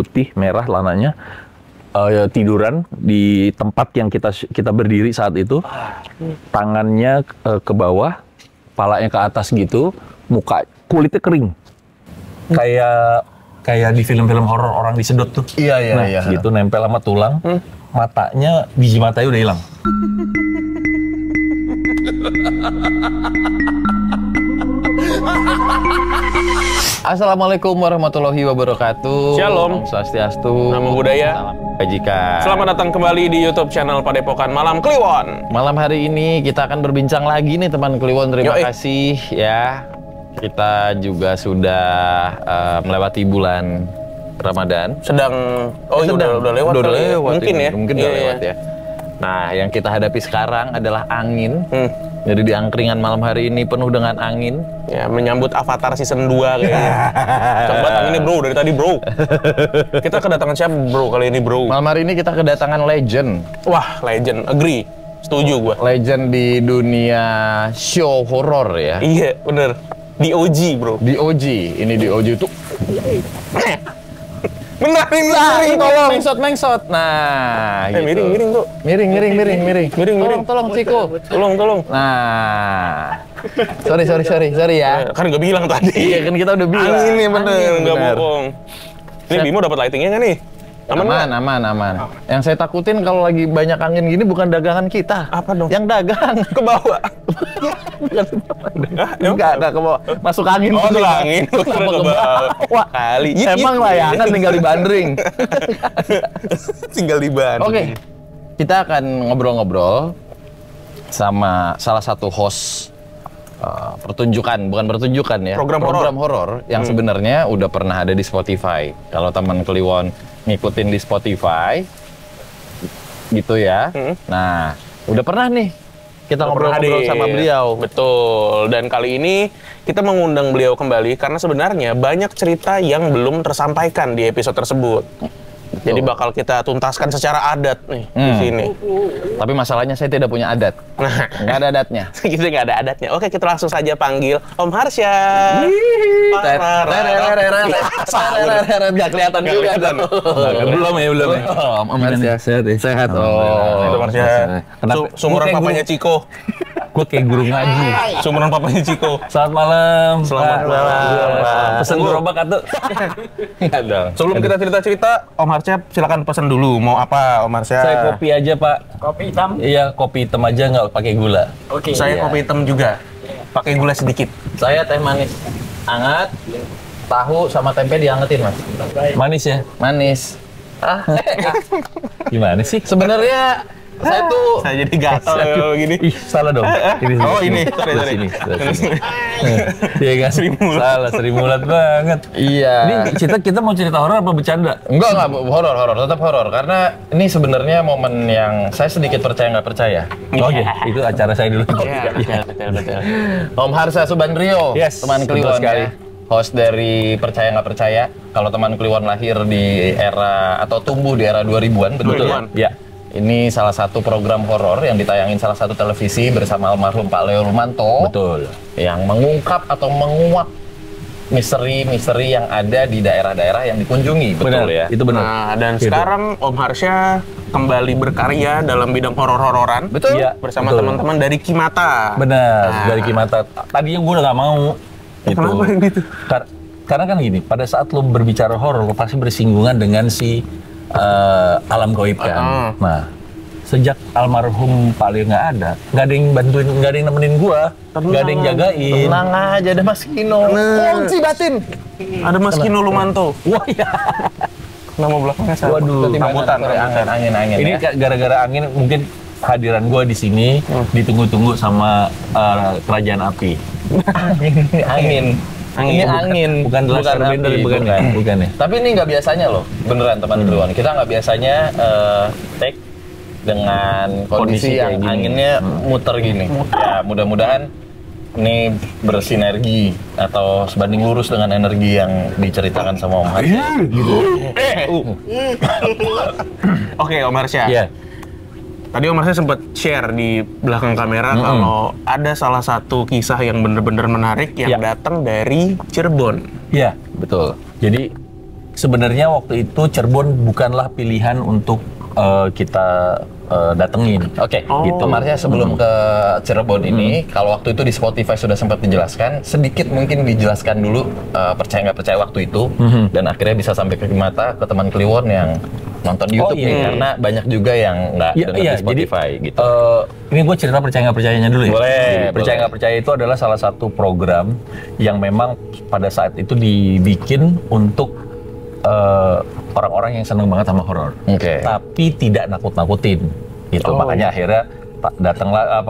putih merah lananya, tiduran di tempat yang kita berdiri saat itu, tangannya ke bawah, palanya ke atas gitu, kulitnya kering, kayak di film-film horor orang disedot tuh. Iya. Gitu nempel sama tulang, matanya biji matanya udah hilang. Assalamualaikum warahmatullahi wabarakatuh. Shalom. Om Swastiastu. Namo Buddhaya. Salam kebajikan. Selamat datang kembali di YouTube channel Padepokan Malam Kliwon. Malam hari ini kita akan berbincang lagi nih teman Kliwon. Terima kasih ya. Kita juga sudah melewati bulan Ramadan. Udah lewat. Udah lewat. Mungkin ya. Mungkin udah lewat ya. Nah, yang kita hadapi sekarang adalah angin. Jadi di angkringan malam hari ini penuh dengan angin. Ya, menyambut Avatar season 2 kayaknya. Coba anginnya bro, dari tadi bro. Kita kedatangan siapa bro kali ini bro? Malam hari ini kita kedatangan legend. Wah, legend. Agree. Setuju gua. Legend di dunia show horor ya. Iya, bener. Di OG bro. Di OG. Ini di OG itu. Miring. Tolong. Mengsot. Nah, gitu. Miring bro. Miring. Tolong Ciko. Tolong. Nah. Sorry ya. Kan gak bilang tadi. Iya kan kita udah bilang. Angin nih bener, nggak bener. bohong. Ini Bimo dapat lightingnya nggak nih? Aman. Yang saya takutin kalau lagi banyak angin gini bukan dagangan kita. Apa dong? Yang dagang. Ke bawah. Enggak ke bawah. Masuk angin. Oh, masuk angin. Kenapa ke bawah? Wah, kali. Emang layangan tinggal di bandring. Tinggal di bandring. Oke. Kita akan ngobrol-ngobrol sama salah satu host bukan pertunjukan ya, program horor yang sebenarnya udah pernah ada di Spotify. Kalau teman Kliwon ngikutin di Spotify gitu ya. Nah, udah pernah nih kita ngobrol-ngobrol sama beliau. Betul. Dan kali ini kita mengundang beliau kembali karena sebenarnya banyak cerita yang belum tersampaikan di episode tersebut. Jadi bakal kita tuntaskan secara adat nih di sini. Tapi masalahnya saya tidak punya adat. Nah, nggak ada adatnya. Kita nggak ada adatnya. Oke, kita langsung saja panggil Om Harsya. Nggak kelihatan juga. Belum ya. Om Harsya sehat. Itu Harsya. Sumuran papanya Ciko. Gue kayak guru ngaji. Sumuran papanya Ciko. Selamat malam. Pesen Tunggu. gerobak atau? Nggak dong. Sebelum kita cerita-cerita, Om Harsya silakan pesan dulu. Mau apa Om Harsya? Saya kopi aja Pak. Kopi hitam? Iya, kopi hitam aja nggak pakai gula. Oke. Saya kopi hitam juga. Pakai gula sedikit. Saya teh manis hangat, tahu sama tempe diangetin mas. Manis ya? Manis. Gimana sih? Sebenarnya saya tuh Saya jadi gatal kalau gini. Ih, salah dong. Ini. Sorry. Iya kan? Salah, Sri Mulat banget. iya. Ini kita mau cerita horor apa bercanda? Enggak horor, tetap horor karena ini sebenarnya momen yang saya sedikit percaya nggak percaya. Oke, itu acara saya dulu. Betul. Om Harsya Subandrio, Yes, teman betul Kliwon sekali. ya. Host dari Percaya Nggak Percaya. Kalau teman Kliwon lahir di era atau tumbuh di era 2000-an, betul ya? 2000-an. Ya. Ini salah satu program horor yang ditayangin salah satu televisi bersama almarhum Pak Leo Lumanto. Betul. Yang mengungkap atau menguak misteri-misteri yang ada di daerah-daerah yang dikunjungi. Betul ya? Itu benar. Nah, dan sekarang Om Harsya kembali berkarya dalam bidang horor-hororan. Betul. Iya, Bersama betul. teman-teman dari Kimata. Benar, dari Kimata. Tadinya gue udah nggak mau. Gitu. Kenapa gitu? Karena kan gini, pada saat lo berbicara horor, lo pasti bersinggungan dengan si alam gaib kan. Nah, sejak almarhum Pak Leo nggak ada yang bantuin, nggak ada yang nemenin gua, nggak ada yang jagain. Tenang aja, ada Mas Kino. Kunci batin. Ada Mas Kino Lumanto. Wah ya. Nama belakangnya siapa? Waduh. Rambutan. Angin Ini ya. gara-gara angin mungkin kehadiran gua di sini ditunggu-tunggu sama kerajaan api. Angin. Ini angin. Bukan Laser Bender, api, bukan ya. Tapi ini nggak biasanya loh, beneran teman Kliwon. Kita nggak biasanya take dengan kondisi yang kayak gini. anginnya muter gini. Ya mudah-mudahan ini bersinergi atau sebanding lurus dengan energi yang diceritakan sama Om Harsya. Oke, Om Harsya. Iya. Tadi Om Harsya sempat share di belakang kamera kalau ada salah satu kisah yang bener-bener menarik yang datang dari Cirebon. Iya, betul. Jadi sebenarnya waktu itu Cirebon bukanlah pilihan untuk kita datengin. Oke, gitu. Marsha sebelum ke Cirebon ini, kalau waktu itu di Spotify sudah sempat dijelaskan, sedikit mungkin dijelaskan dulu percaya nggak percaya waktu itu, dan akhirnya bisa sampai ke mata ke teman Kliwon yang nonton di YouTube nih, karena banyak juga yang nggak dengar di Spotify. Jadi, gitu. Ini gue cerita percaya nggak percayanya dulu ya. Boleh. Percaya nggak percaya itu adalah salah satu program yang memang pada saat itu dibikin untuk orang-orang yang seneng banget sama horor, tapi tidak nakut-nakutin, gitu. Makanya akhirnya datanglah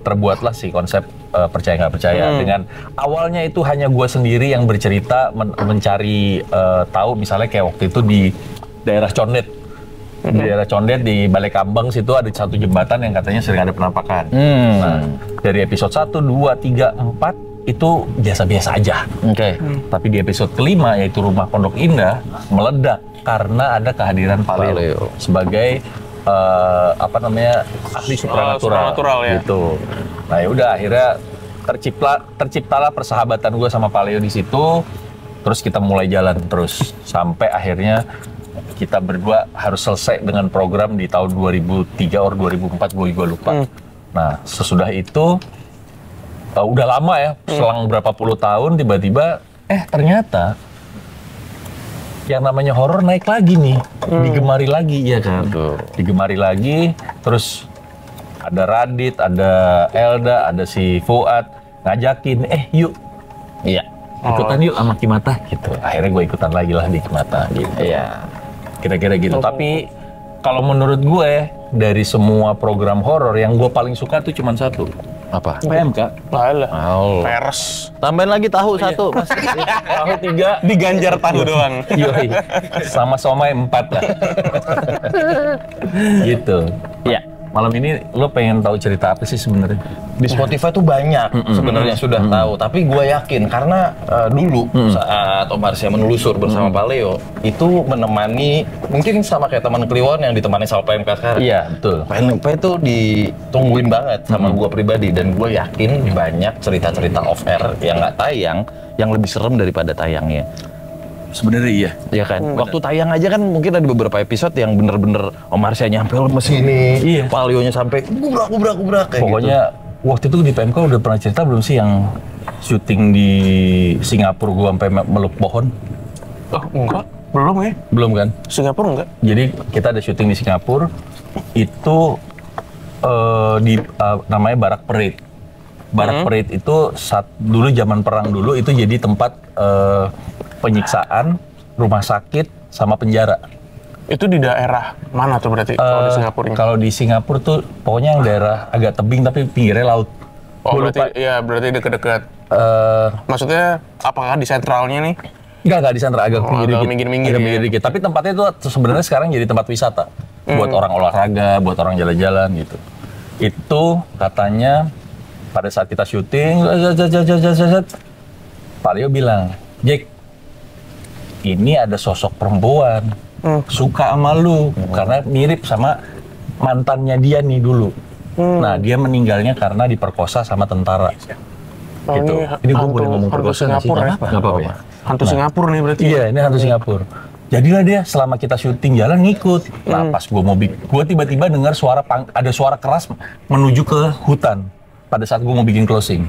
terbuatlah si konsep percaya nggak percaya dengan awalnya itu hanya gue sendiri yang bercerita mencari tahu, misalnya kayak waktu itu di daerah Condet. Di daerah Condet di Balai Kambang situ ada satu jembatan yang katanya sering ada penampakan. Nah, dari episode 1, 2, 3, 4 itu biasa-biasa aja. Tapi di episode kelima, yaitu Rumah Pondok Indah, meledak karena ada kehadiran Paleo sebagai ahli supranatural ya. Gitu. Nah, ya udah akhirnya terciptalah persahabatan gue sama Paleo di situ. Terus kita mulai jalan terus sampai akhirnya kita berdua harus selesai dengan program di tahun 2003 atau 2004, gue juga lupa. Nah, sesudah itu udah lama ya, selang berapa puluh tahun tiba-tiba ternyata yang namanya horor naik lagi nih, digemari lagi ya kan. Digemari lagi, terus ada Radit, ada Elda, ada si Fuad ngajakin, yuk. Iya. Ikutan yuk sama Kimata gitu. Akhirnya gue ikutan lagi lah di Kimata gitu. Iya. Kira-kira gitu. Tapi kalau menurut gue dari semua program horor yang gue paling suka tuh cuma satu. Apa? PMK. Peres. Tambahin lagi tahu satu, Mas. Tahu 3 diganjar tahu doang. Yoi. Sama somai 4 lah. Gitu. Iya. Malam ini lo pengen tahu cerita apa sih sebenarnya? Di Spotify tuh banyak sebenarnya sudah tahu, tapi gue yakin karena dulu saat Om Marsha menelusur bersama Paleo itu menemani, mungkin sama kayak teman Kliwon yang ditemani sama PMK sekarang. Iya, betul. PMK itu ditungguin banget sama gue pribadi, dan gue yakin banyak cerita-cerita off air yang nggak tayang yang lebih serem daripada tayangnya. Sebenarnya iya. Iya kan? Waktu tayang aja kan mungkin ada beberapa episode yang bener-bener Om Marsha nyampe lemes ini, Paleo-nya sampai gubrak kayak pokoknya gitu. Waktu itu di PMK udah pernah cerita belum sih yang syuting di Singapura gua sampai meluk pohon? Oh, enggak. Belum ya? Belum kan? Singapura enggak? Jadi kita ada syuting di Singapura, itu namanya Barak Parade. Barak Parade itu dulu zaman perang dulu itu jadi tempat penyiksaan, rumah sakit, sama penjara. Itu di daerah mana tuh berarti kalau di Singapura? Kalau di Singapura tuh pokoknya yang daerah agak tebing tapi pinggirnya laut. Oh, berarti deket-deket. Maksudnya apakah di sentralnya nih? Enggak di sentral, agak pinggir dikit. Tapi tempatnya itu sebenarnya sekarang jadi tempat wisata. Buat orang olahraga, buat orang jalan-jalan gitu. Itu katanya pada saat kita syuting, Paleo bilang, Jack, ini ada sosok perempuan suka sama lu karena mirip sama mantannya dia nih dulu. Nah, dia meninggalnya karena diperkosa sama tentara. Gitu. Ini gue boleh ngomong perkosa nggak sih? Nggak apa-apa ya. Hantu Singapura nih berarti. Iya, ini hantu Singapura. Jadilah dia selama kita syuting jalan ngikut. Nah, pas gue tiba-tiba dengar ada suara keras menuju ke hutan pada saat gue mau bikin closing.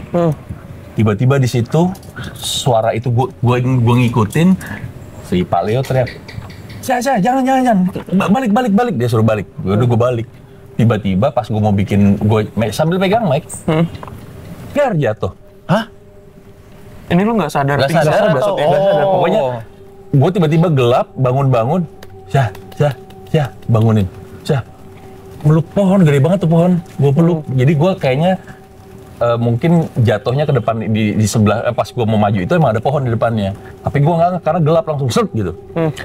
Tiba-tiba di situ suara itu gue ngikutin. Si Paleo teriak, jangan, balik, dia suruh balik. Gue balik. Tiba-tiba pas gue mau bikin, gue sambil pegang mic, biar jatuh. Hah? Ini lu nggak sadar? Nggak sadar. Pokoknya gue tiba-tiba gelap, bangun, bangunin, meluk pohon, gede banget tuh pohon, gue peluk. Jadi gue kayaknya mungkin jatuhnya ke depan di sebelah pas gue mau maju itu emang ada pohon di depannya, tapi gue nggak karena gelap langsung set gitu.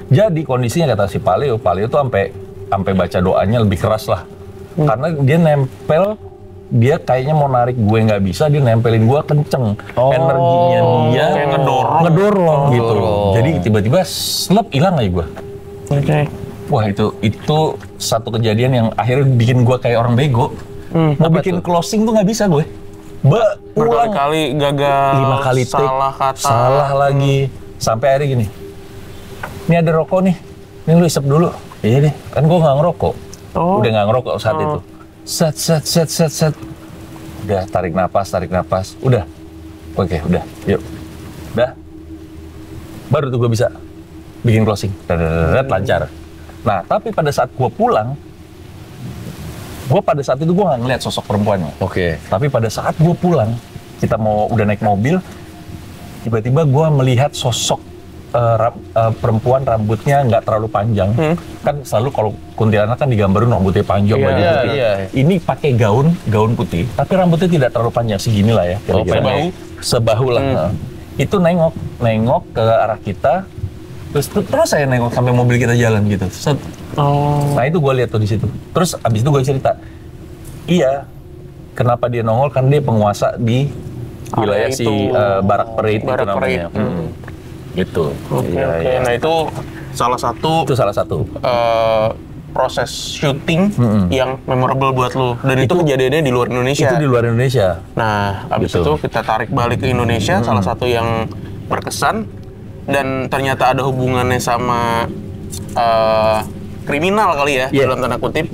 Jadi kondisinya kata si Paleo tuh sampai baca doanya lebih keras lah, karena dia nempel, dia kayaknya mau narik gue nggak bisa, dia nempelin gue kenceng, energinya dia kayak ngedorong gitu. Jadi tiba-tiba slep hilang aja gue. Wah itu satu kejadian yang akhirnya bikin gue kayak orang bego. Mau bikin closing tuh nggak bisa gue. Berkali-kali gagal, 5 kali take, salah kata, salah lagi, sampai akhirnya gini, ini ada rokok nih, ini lu isep dulu. Iya deh, kan gue nggak ngerokok. Udah nggak ngerokok saat itu. Set. Udah tarik napas. Udah. Oke, udah. Yuk. Udah. Baru tuh gue bisa bikin closing. Lancar. Nah, tapi pada saat gue pulang, pada saat itu gue nggak ngeliat sosok perempuannya. Oke. Tapi pada saat gue pulang, kita udah naik mobil, tiba-tiba gue melihat sosok perempuan rambutnya nggak terlalu panjang. Kan selalu kalau kuntilanak kan digambarin rambutnya panjang, baju putih. Ini pakai gaun putih, tapi rambutnya tidak terlalu panjang, segini lah ya. Sebahu lah. Itu nengok ke arah kita, terus saya nengok sampai mobil kita jalan gitu. Nah itu gue lihat tuh di situ. Terus abis itu gue cerita, iya, kenapa dia nongol? Kan dia penguasa di wilayah Barak Pereit itu namanya. Gitu. Oke. Nah itu salah satu proses syuting yang memorable buat lu. Dan itu kejadiannya di luar Indonesia. Itu di luar Indonesia. Nah, habis itu kita tarik balik ke Indonesia, salah satu yang berkesan dan ternyata ada hubungannya sama kriminal kali ya, dalam tanda kutip.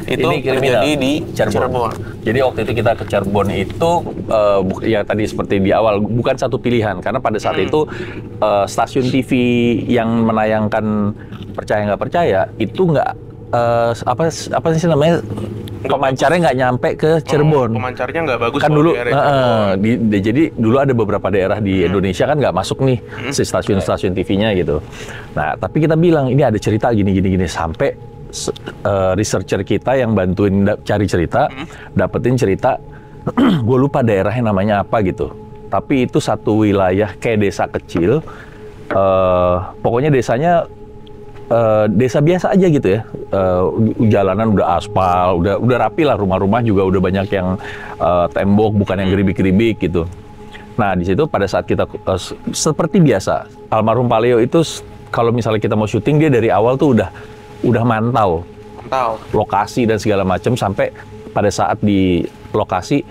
Itu terjadi di Cirebon. Jadi waktu itu kita ke Cirebon itu ya tadi seperti di awal bukan satu pilihan karena pada saat itu stasiun TV yang menayangkan percaya nggak percaya itu nggak apa sih namanya pemancarnya nggak nyampe ke Cirebon. Pemancarnya nggak bagus kan dulu. Jadi dulu ada beberapa daerah di Indonesia kan nggak masuk nih si stasiun TV-nya gitu. Nah tapi kita bilang ini ada cerita gini sampai researcher kita yang bantuin cari cerita, dapetin cerita, gue lupa daerahnya namanya apa gitu. Tapi itu satu wilayah kayak desa kecil, pokoknya desanya desa biasa aja gitu ya. Jalanan udah aspal, udah rapi lah, rumah-rumah juga udah banyak yang tembok, bukan yang geribik-geribik gitu. Nah di situ pada saat kita seperti biasa, almarhum Pak Leo itu kalau misalnya kita mau syuting dia dari awal tuh udah mantau lokasi dan segala macam sampai pada saat di lokasi,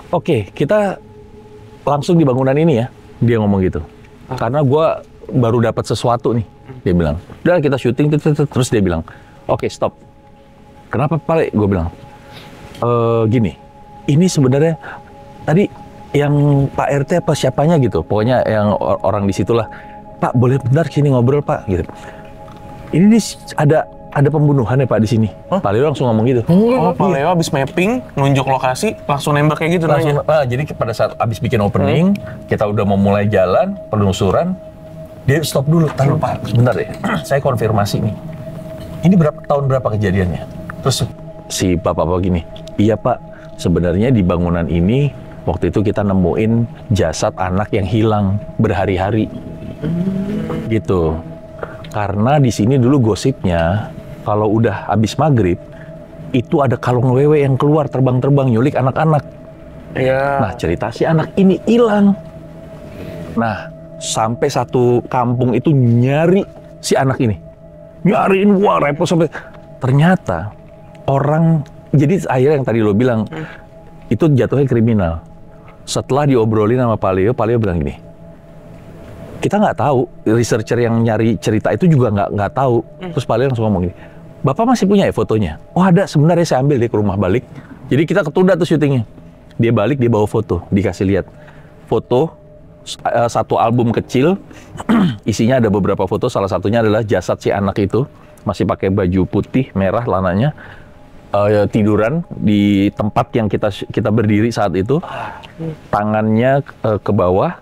oke, kita langsung di bangunan ini ya, dia ngomong gitu. Karena gue baru dapat sesuatu nih, dia bilang. Udah kita syuting terus dia bilang, oke stop. Kenapa Pak? Gue bilang, gini, ini sebenarnya tadi yang Pak RT apa siapanya gitu, pokoknya yang orang di situlah. Pak boleh bentar sini ngobrol Pak gitu. Ini ada pembunuhan ya Pak di sini. Pak Leo langsung ngomong gitu. Pak Leo abis mapping, nunjuk lokasi, langsung nembak kayak gitu langsung, jadi pada saat abis bikin opening, kita udah mau mulai jalan, penelusuran, dia stop dulu, taruh Pak, sebentar ya, saya konfirmasi nih. Ini tahun berapa kejadiannya? Terus si bapak-bapak gini, iya Pak, sebenarnya di bangunan ini, waktu itu kita nemuin jasad anak yang hilang berhari-hari. Gitu. Karena di sini dulu gosipnya kalau udah habis maghrib itu ada kalung wewe yang keluar terbang-terbang nyulik anak-anak. Nah cerita si anak ini hilang. Nah sampai satu kampung itu nyari si anak ini, nyariin wah repot sampai ternyata orang. Jadi akhirnya yang tadi lo bilang itu jatuhnya kriminal. Setelah diobrolin sama Pak Leo bilang gini. Kita nggak tahu, researcher yang nyari cerita itu juga nggak tahu. Terus Pak Leo langsung ngomong gini, Bapak masih punya ya fotonya? Oh ada, sebenarnya saya ambil dia ke rumah balik. Jadi kita ketunda tuh syutingnya. Dia balik, dia bawa foto, dikasih lihat. Foto, satu album kecil, isinya ada beberapa foto, salah satunya adalah jasad si anak itu, masih pakai baju putih, merah lananya, tiduran di tempat yang kita berdiri saat itu, tangannya ke bawah,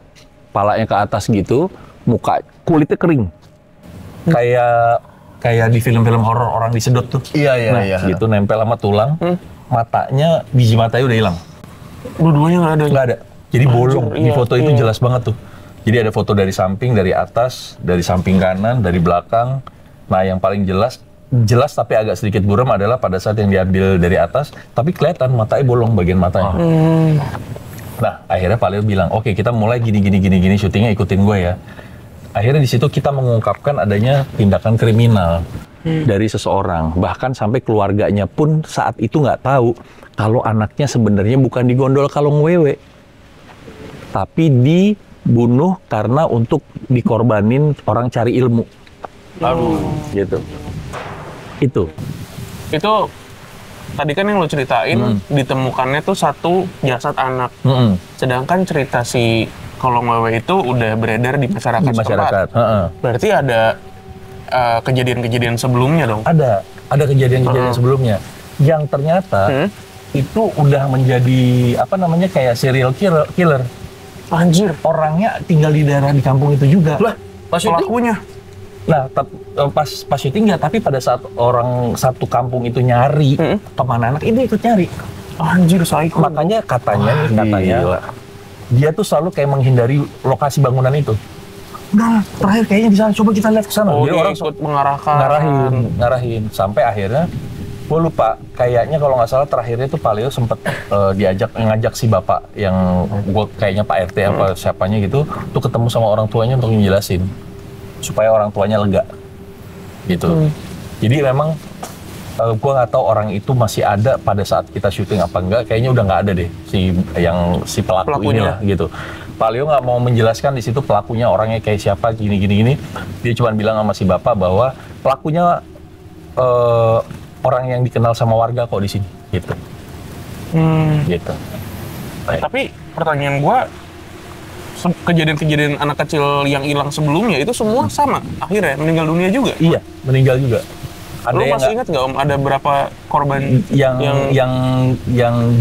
palanya ke atas gitu, muka kulitnya kering, kayak di film-film horor orang disedot tuh. Iya. Gitu nempel sama tulang, matanya biji matanya udah hilang. Dua-duanya nggak ada. Jadi bolong. Di foto itu jelas banget tuh. Jadi ada foto dari samping, dari atas, dari samping kanan, dari belakang. Nah yang paling jelas tapi agak sedikit buram adalah pada saat yang diambil dari atas, tapi kelihatan matanya bolong bagian matanya. Nah, akhirnya Pak Leo bilang, oke kita mulai gini, syutingnya ikutin gue ya. Akhirnya di situ kita mengungkapkan adanya tindakan kriminal dari seseorang. Bahkan sampai keluarganya pun saat itu nggak tahu kalau anaknya sebenarnya bukan digondol kalung wewe. Tapi dibunuh karena untuk dikorbanin orang cari ilmu. Aduh. Gitu. Itu tadi kan yang lo ceritain ditemukannya tuh satu jasad anak. Sedangkan cerita si kolong wewe itu udah beredar di masyarakat setempat. Berarti ada kejadian-kejadian sebelumnya dong? Ada kejadian-kejadian sebelumnya yang ternyata itu udah menjadi kayak serial killer. Anjir. Orangnya tinggal di daerah di kampung itu juga. Lah, pelakunya. Nah, pas syuting nggak, tapi pada saat orang satu kampung itu nyari kemana anak ini ikut nyari. Anjir, psycho. Makanya katanya dia tuh selalu kayak menghindari lokasi bangunan itu. Udah, terakhir kayaknya di sana, coba kita lihat ke sana. Jadi orang ikut ngarahin sampai akhirnya gue lupa, kayaknya kalau nggak salah terakhirnya tuh Pak Leo sempet ngajak si bapak yang gue kayaknya Pak RT apa siapanya gitu tuh ketemu sama orang tuanya untuk menjelasin supaya orang tuanya lega gitu. Jadi memang gue nggak tahu orang itu masih ada pada saat kita syuting apa enggak, kayaknya udah nggak ada deh si pelaku inilah gitu. Pak Leo nggak mau menjelaskan di situ pelakunya orangnya kayak siapa gini. Dia cuma bilang sama si bapak bahwa pelakunya orang yang dikenal sama warga kok di sini gitu. Gitu. Tapi pertanyaan gue, kejadian-kejadian anak kecil yang hilang sebelumnya itu semua sama akhirnya meninggal dunia juga? Iya, meninggal juga. Lo masih ingat nggak Om ada berapa korban yang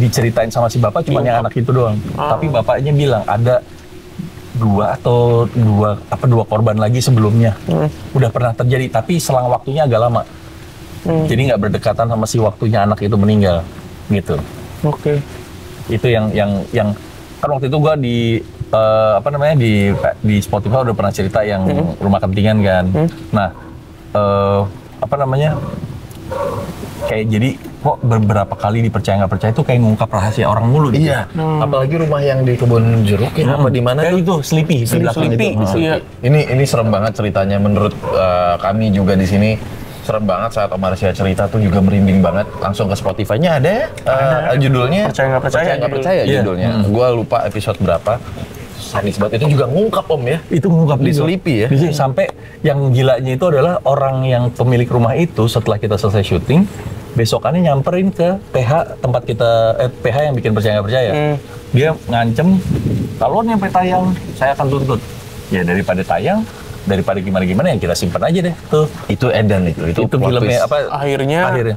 diceritain sama si bapak cuma yang anak itu doang. Tapi bapaknya bilang ada dua korban lagi sebelumnya udah pernah terjadi, tapi selang waktunya agak lama. Jadi nggak berdekatan sama si waktunya anak itu meninggal gitu. Oke. Itu yang kan waktu itu gua di di Spotify udah pernah cerita yang rumah kepentingan kan. Nah, kayak jadi kok beberapa kali dipercaya nggak percaya itu kayak ngungkap rahasia orang mulu gitu. Iya. Apalagi rumah yang di kebun jeruk apa di mana tuh? Itu Sleepy. Iya. Ini serem banget ceritanya menurut kami juga di sini. Serem banget saat Om Arsya cerita tuh juga merinding banget. Langsung ke Spotify-nya ada judulnya Percaya nggak percaya judulnya. Gua lupa episode berapa. Sadis banget, itu juga ngungkap Om ya. Itu ngungkap di Sleepy ya. Sampai yang gilanya itu adalah orang yang pemilik rumah itu setelah kita selesai syuting, besokannya nyamperin ke PH tempat kita PH yang bikin percaya nggak percaya. Dia ngancem kalau nyampe tayang saya akan tuntut. Ya daripada tayang, daripada gimana yang kita simpan aja deh tuh. Itu edan itu filmnya akhirnya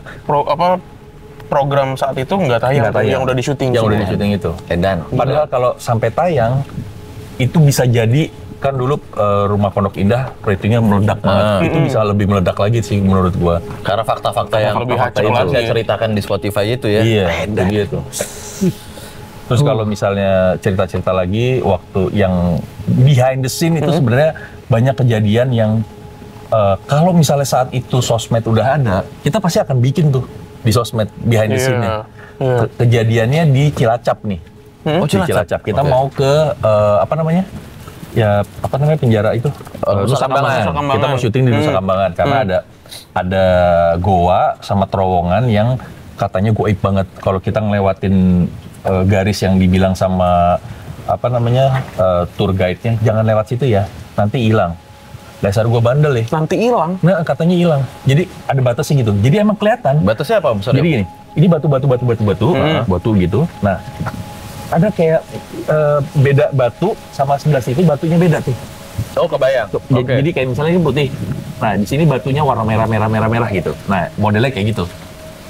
program saat itu nggak tayang. Yang udah di syuting itu edan. Padahal kalau sampai tayang itu bisa jadi kan dulu Rumah Pondok Indah ratingnya meledak banget. Itu bisa lebih meledak lagi sih menurut gua. Karena fakta-fakta yang saya ceritakan di Spotify itu ya. Iya, itu. Terus kalau misalnya cerita-cerita lagi waktu yang behind the scene itu sebenarnya banyak kejadian yang kalau misalnya saat itu sosmed udah ada, kita pasti akan bikin tuh di sosmed behind the scene-nya. Kejadiannya di Cilacap nih. Cilacap. Kita mau ke penjara itu Nusa Kambangan. Kita mau syuting di Nusa Kambangan karena ada goa sama terowongan yang katanya goib banget. Kalau kita ngelewatin garis yang dibilang sama tour guide-nya, jangan lewat situ ya, nanti hilang. Dasar gua bandel ya. Nanti hilang? Nah, katanya hilang. Jadi ada batasnya gitu. Jadi emang kelihatan. Batasnya apa? Jadi gini, ini batu gitu. Nah, ada kayak beda batu sama sebelah situ batunya beda tuh. Oh, kebayang. Jadi kayak misalnya ini putih. Nah, di sini batunya warna merah gitu. Nah, modelnya kayak gitu.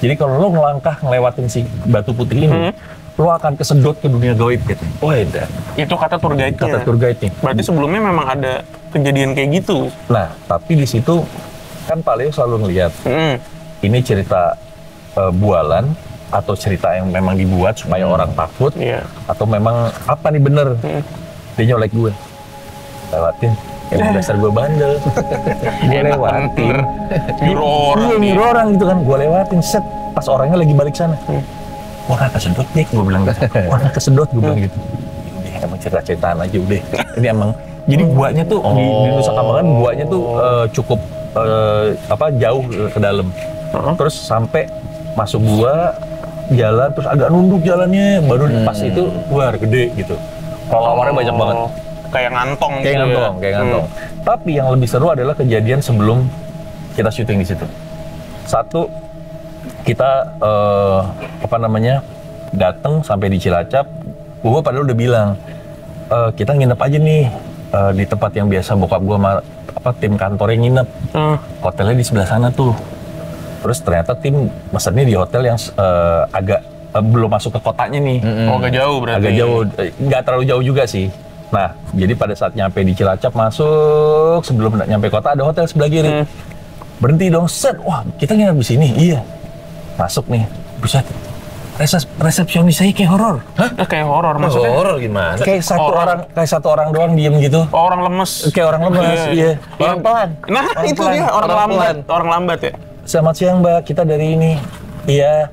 Jadi kalau lo ngelangkah ngelewatin si batu putih ini, lo akan kesedot ke dunia gaib gitu. Oh, iya. Itu kata tour guide-nya. Kata tour guide-nya. Berarti sebelumnya memang ada kejadian kayak gitu. Nah, tapi di situ kan Pak Leo selalu ngelihat ini cerita bualan atau cerita yang memang dibuat supaya orang takut, atau memang apa nih bener. Dia nyolek gue, lewatin. Dasar gue bandel. Gue lewatin. Nyuruh orang gitu kan, gue lewatin set. Pas orangnya lagi balik sana. Wah, nggak kesedot nih, gue bilang gitu. Wah, nggak kesedot, gue bilang gitu. Udah, emang cerita-ceritaan aja udah. Ini emang, jadi guanya tuh di Nusa Kambangan, guanya tuh cukup jauh ke dalam. Terus sampai masuk gua, jalan, terus agak nunduk jalannya, baru pas itu luar gede gitu. Kalau awalnya banyak banget. Kayak ngantong. Kayak ngantong. Tapi yang lebih seru adalah kejadian sebelum kita syuting di situ. Satu, kita datang sampai di Cilacap. Gue padahal udah bilang kita nginep aja nih di tempat yang biasa bokap gue tim kantornya nginep. Hotelnya di sebelah sana tuh. Terus ternyata tim mesennya di hotel yang agak belum masuk ke kotanya nih. Oh, agak jauh berarti. Agak jauh, nggak terlalu jauh juga sih. Nah, jadi pada saat nyampe di Cilacap masuk, sebelum nyampe kota ada hotel sebelah kiri. Berhenti dong, set. Wah, kita nginep di sini. Iya. Masuk nih. Buset. Resepsionis saya kayak horor. Hah? Kayak horor maksudnya? Horor gimana? Kayak satu orang doang diem gitu. Oh, orang lemes. Kayak orang lemes, iya. Orang pelan. Nah, itu dia orang lambat ya. Selamat siang, Mbak. Kita dari ini. Iya.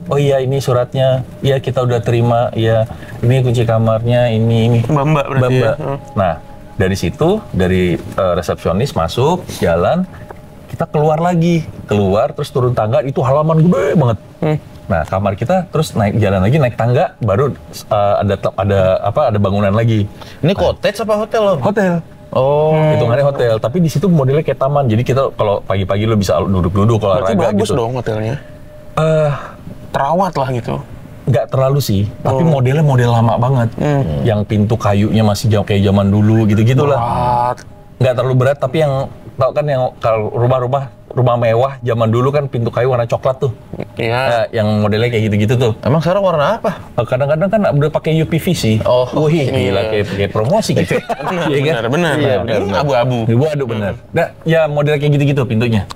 Oh iya, ini suratnya. Iya, kita udah terima. Iya. Ini kunci kamarnya, ini. Mbak berarti ya. Nah, dari situ, dari resepsionis masuk, jalan, kita keluar lagi. Keluar, terus turun tangga, itu halaman gede banget. Nah, kamar kita terus jalan lagi, naik tangga, baru ada bangunan lagi. Ini cottage apa hotel loh? Hotel. Oh, hitungannya hotel, tapi di situ modelnya kayak taman. Jadi kita kalau pagi-pagi lo bisa duduk-duduk olahraga gitu. Berarti bagus dong hotelnya. Terawat lah gitu. Nggak terlalu sih, tapi modelnya model lama banget. Yang pintu kayunya masih kayak zaman dulu gitu-gitu lah. Nggak terlalu berat, tapi yang tau kan yang kalau rumah mewah zaman dulu kan pintu kayu warna coklat tuh. Iya. Yang modelnya kayak gitu-gitu tuh. emang sekarang warna apa? Kadang-kadang kan udah pakai UPVC. Oh, wih, gila kayak promosi gitu. Benar. Abu-abu. Aduh benar. Nah, ya model kayak gitu-gitu pintunya.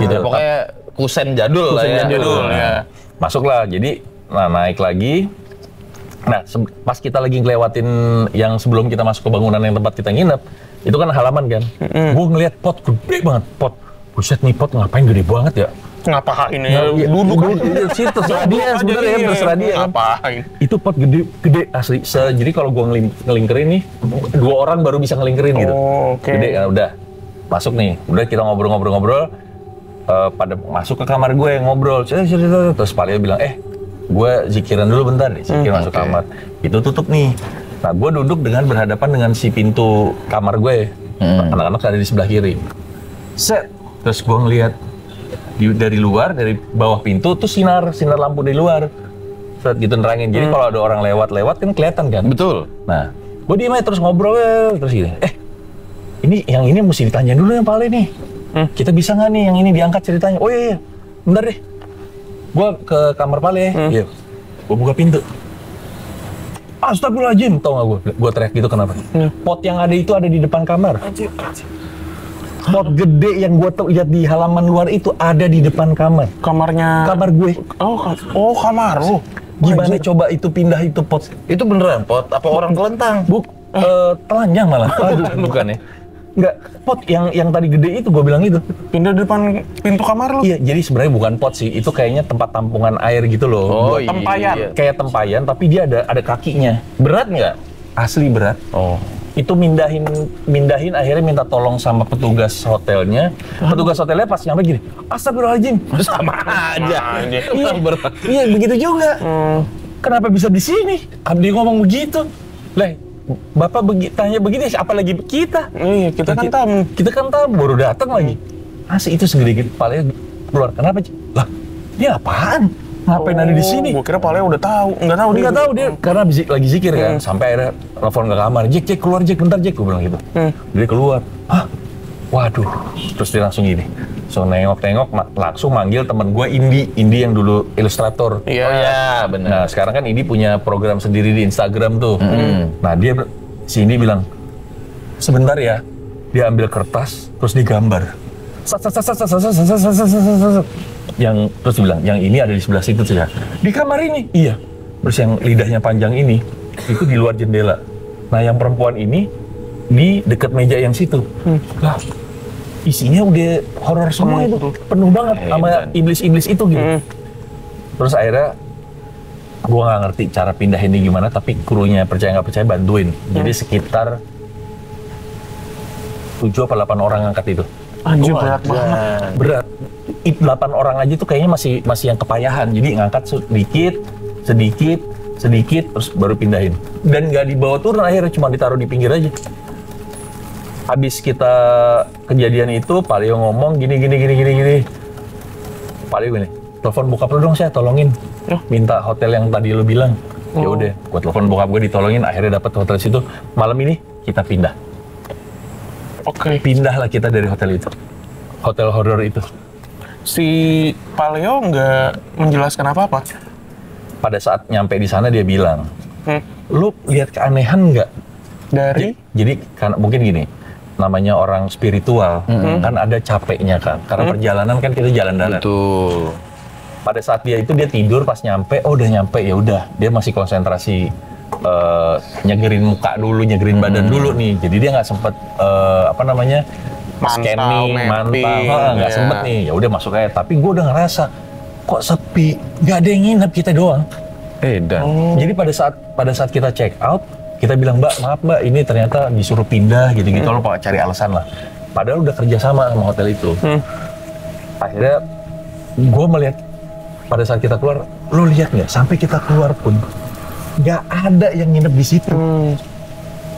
Gitu. Pokoknya kusen jadul lah ya. Ya. Masuklah. Jadi naik lagi. Nah, pas kita lagi ngelewatin yang sebelum kita masuk ke bangunan yang tempat kita nginep, itu kan halaman kan. Gue ngeliat pot gede banget, pot. Buset nih pot ngapain gede banget ya? Ngapain ya? Duduk sih terserah dia sebenarnya, terserah dia. Ngapain? Itu pot gede asli. Jadi kalau gua ngelingkerin nih, 2 orang baru bisa ngelingkerin gitu. Oke. Gede kan udah. Masuk nih. Udah kita ngobrol-ngobrol. Pada masuk ke kamar gue ngobrol. Terus Palia bilang, gue zikiran dulu bentar nih. Zikir masuk kamar. Itu tutup nih. Nah, gue duduk berhadapan dengan si pintu kamar gue. Anak-anak ada di sebelah kiri. Set. Terus gue ngeliat dari luar, dari bawah pintu tuh sinar lampu dari luar. Set gitu nerangin. Jadi kalau ada orang lewat kan kelihatan kan? Betul. Nah, gue diem aja terus ngobrol terus gini. Yang ini mesti ditanya dulu yang paling nih. Kita bisa nggak nih yang ini diangkat ceritanya? Oh iya. Bentar deh. Gue ke kamar Pale. Iya. Gue buka pintu. Astagfirullahaladzim, tau gak gue teriak gitu kenapa? Pot yang ada itu ada di depan kamar. Pot gede yang gue lihat di halaman luar itu ada di depan kamar. Kamar gue. Oh, kamar lu. Gimana coba itu pindah itu pot? Itu beneran pot? Apa orang telentang? Telanjang malah. Bukan ya? Enggak, pot yang tadi gede itu gue bilang itu. Pindah di depan pintu kamar lu? Iya, jadi sebenarnya bukan pot sih. Itu kayaknya tempat tampungan air gitu loh. Oh, tempayan. Iya. Kayak tempayan, tapi dia ada kakinya. Berat nggak? Asli berat. Oh. Itu mindahin akhirnya minta tolong sama petugas hotelnya. Petugas hotelnya pas nyampe gini, astagfirullahaladzim. Sama aja. Iya, begitu juga. Kenapa bisa di sini? Abdi ngomong begitu. Bapak tanya begini, apalagi kita? Iya, kita kan tamu baru datang lagi. Asli itu segede kepalanya keluar. Kenapa? Lah, dia apaan? Ngapain ada di sini? Gue kira Pale udah tahu. Enggak tahu dia karena lagi zikir kan. Sampai akhirnya telepon ke kamar. Jack keluar Jack, bentar Jack, gue bilang gitu. Dia keluar. Hah? Waduh. Terus dia langsung gini. So nengok langsung manggil temen gue Indi yang dulu ilustrator. Iya. Oh ya, benar. Nah, sekarang kan Indi punya program sendiri di Instagram tuh. Nah, si Indi bilang, "Sebentar ya." Dia ambil kertas terus digambar. Yang terus bilang, yang ini ada di sebelah situ saja. Di kamar ini? Iya. Terus yang lidahnya panjang ini, itu di luar jendela. Nah, yang perempuan ini di dekat meja yang situ. Lah, isinya udah horor semua itu. Penuh banget sama iblis-iblis itu gitu. Terus akhirnya, gua nggak ngerti cara pindah ini gimana, tapi krunya percaya nggak percaya bantuin. Jadi sekitar 7 apa 8 orang ngangkat itu. Anjir, berat banget. Berat. 8 orang aja tuh kayaknya masih yang kepayahan. Jadi ngangkat sedikit, terus baru pindahin. Dan nggak dibawa turun, akhirnya cuma ditaruh di pinggir aja. Habis kita kejadian itu, Paleo ngomong gini. Paleo gini, telepon bokap lu dong, saya tolongin. Minta hotel yang tadi lu bilang. Ya udah, gua telepon bokap gue ditolongin, akhirnya dapat hotel situ. Malam ini kita pindah. Oke. Pindahlah kita dari hotel itu. Hotel horor itu. Si Paleo nggak menjelaskan apa-apa? Pada saat nyampe di sana dia bilang, lu lihat keanehan nggak? Dari? Jadi kan mungkin gini, namanya orang spiritual kan ada capeknya kan, karena perjalanan kan kita jalan darat. Betul. Pada saat dia tidur pas nyampe, udah nyampe ya udah dia masih konsentrasi nyegerin muka dulu, nyegerin badan dulu nih. Jadi dia nggak sempet scanning, mantau, nggak sempet nih. Ya udah masuk aja. Tapi gue udah ngerasa kok sepi, nggak ada yang nginep kita doang. Jadi pada saat kita check out, kita bilang, Mbak, maaf Mbak, ini ternyata disuruh pindah gitu-gitu, lo pak cari alasan lah. Padahal udah kerja sama hotel itu. Akhirnya gue melihat pada saat kita keluar, lo lihat nggak? Sampai kita keluar pun nggak ada yang nginep di situ,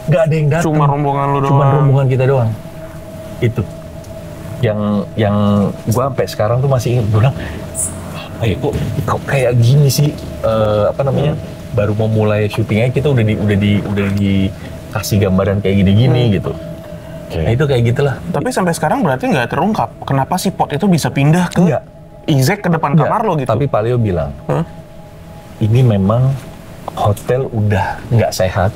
nggak ada yang datang. Cuma rombongan lo doang. Cuma rombongan kita doang. Itu yang gue sampai sekarang tuh masih ingat, bilang, kok kayak gini sih, baru mau mulai syutingnya kita udah dikasih gambaran kayak gini-gini gitu. Nah itu kayak gitulah. Tapi sampai sekarang berarti nggak terungkap kenapa si pot itu bisa pindah ke Izek ke depan kamar lo gitu. Tapi Paleo bilang, ini memang hotel udah nggak sehat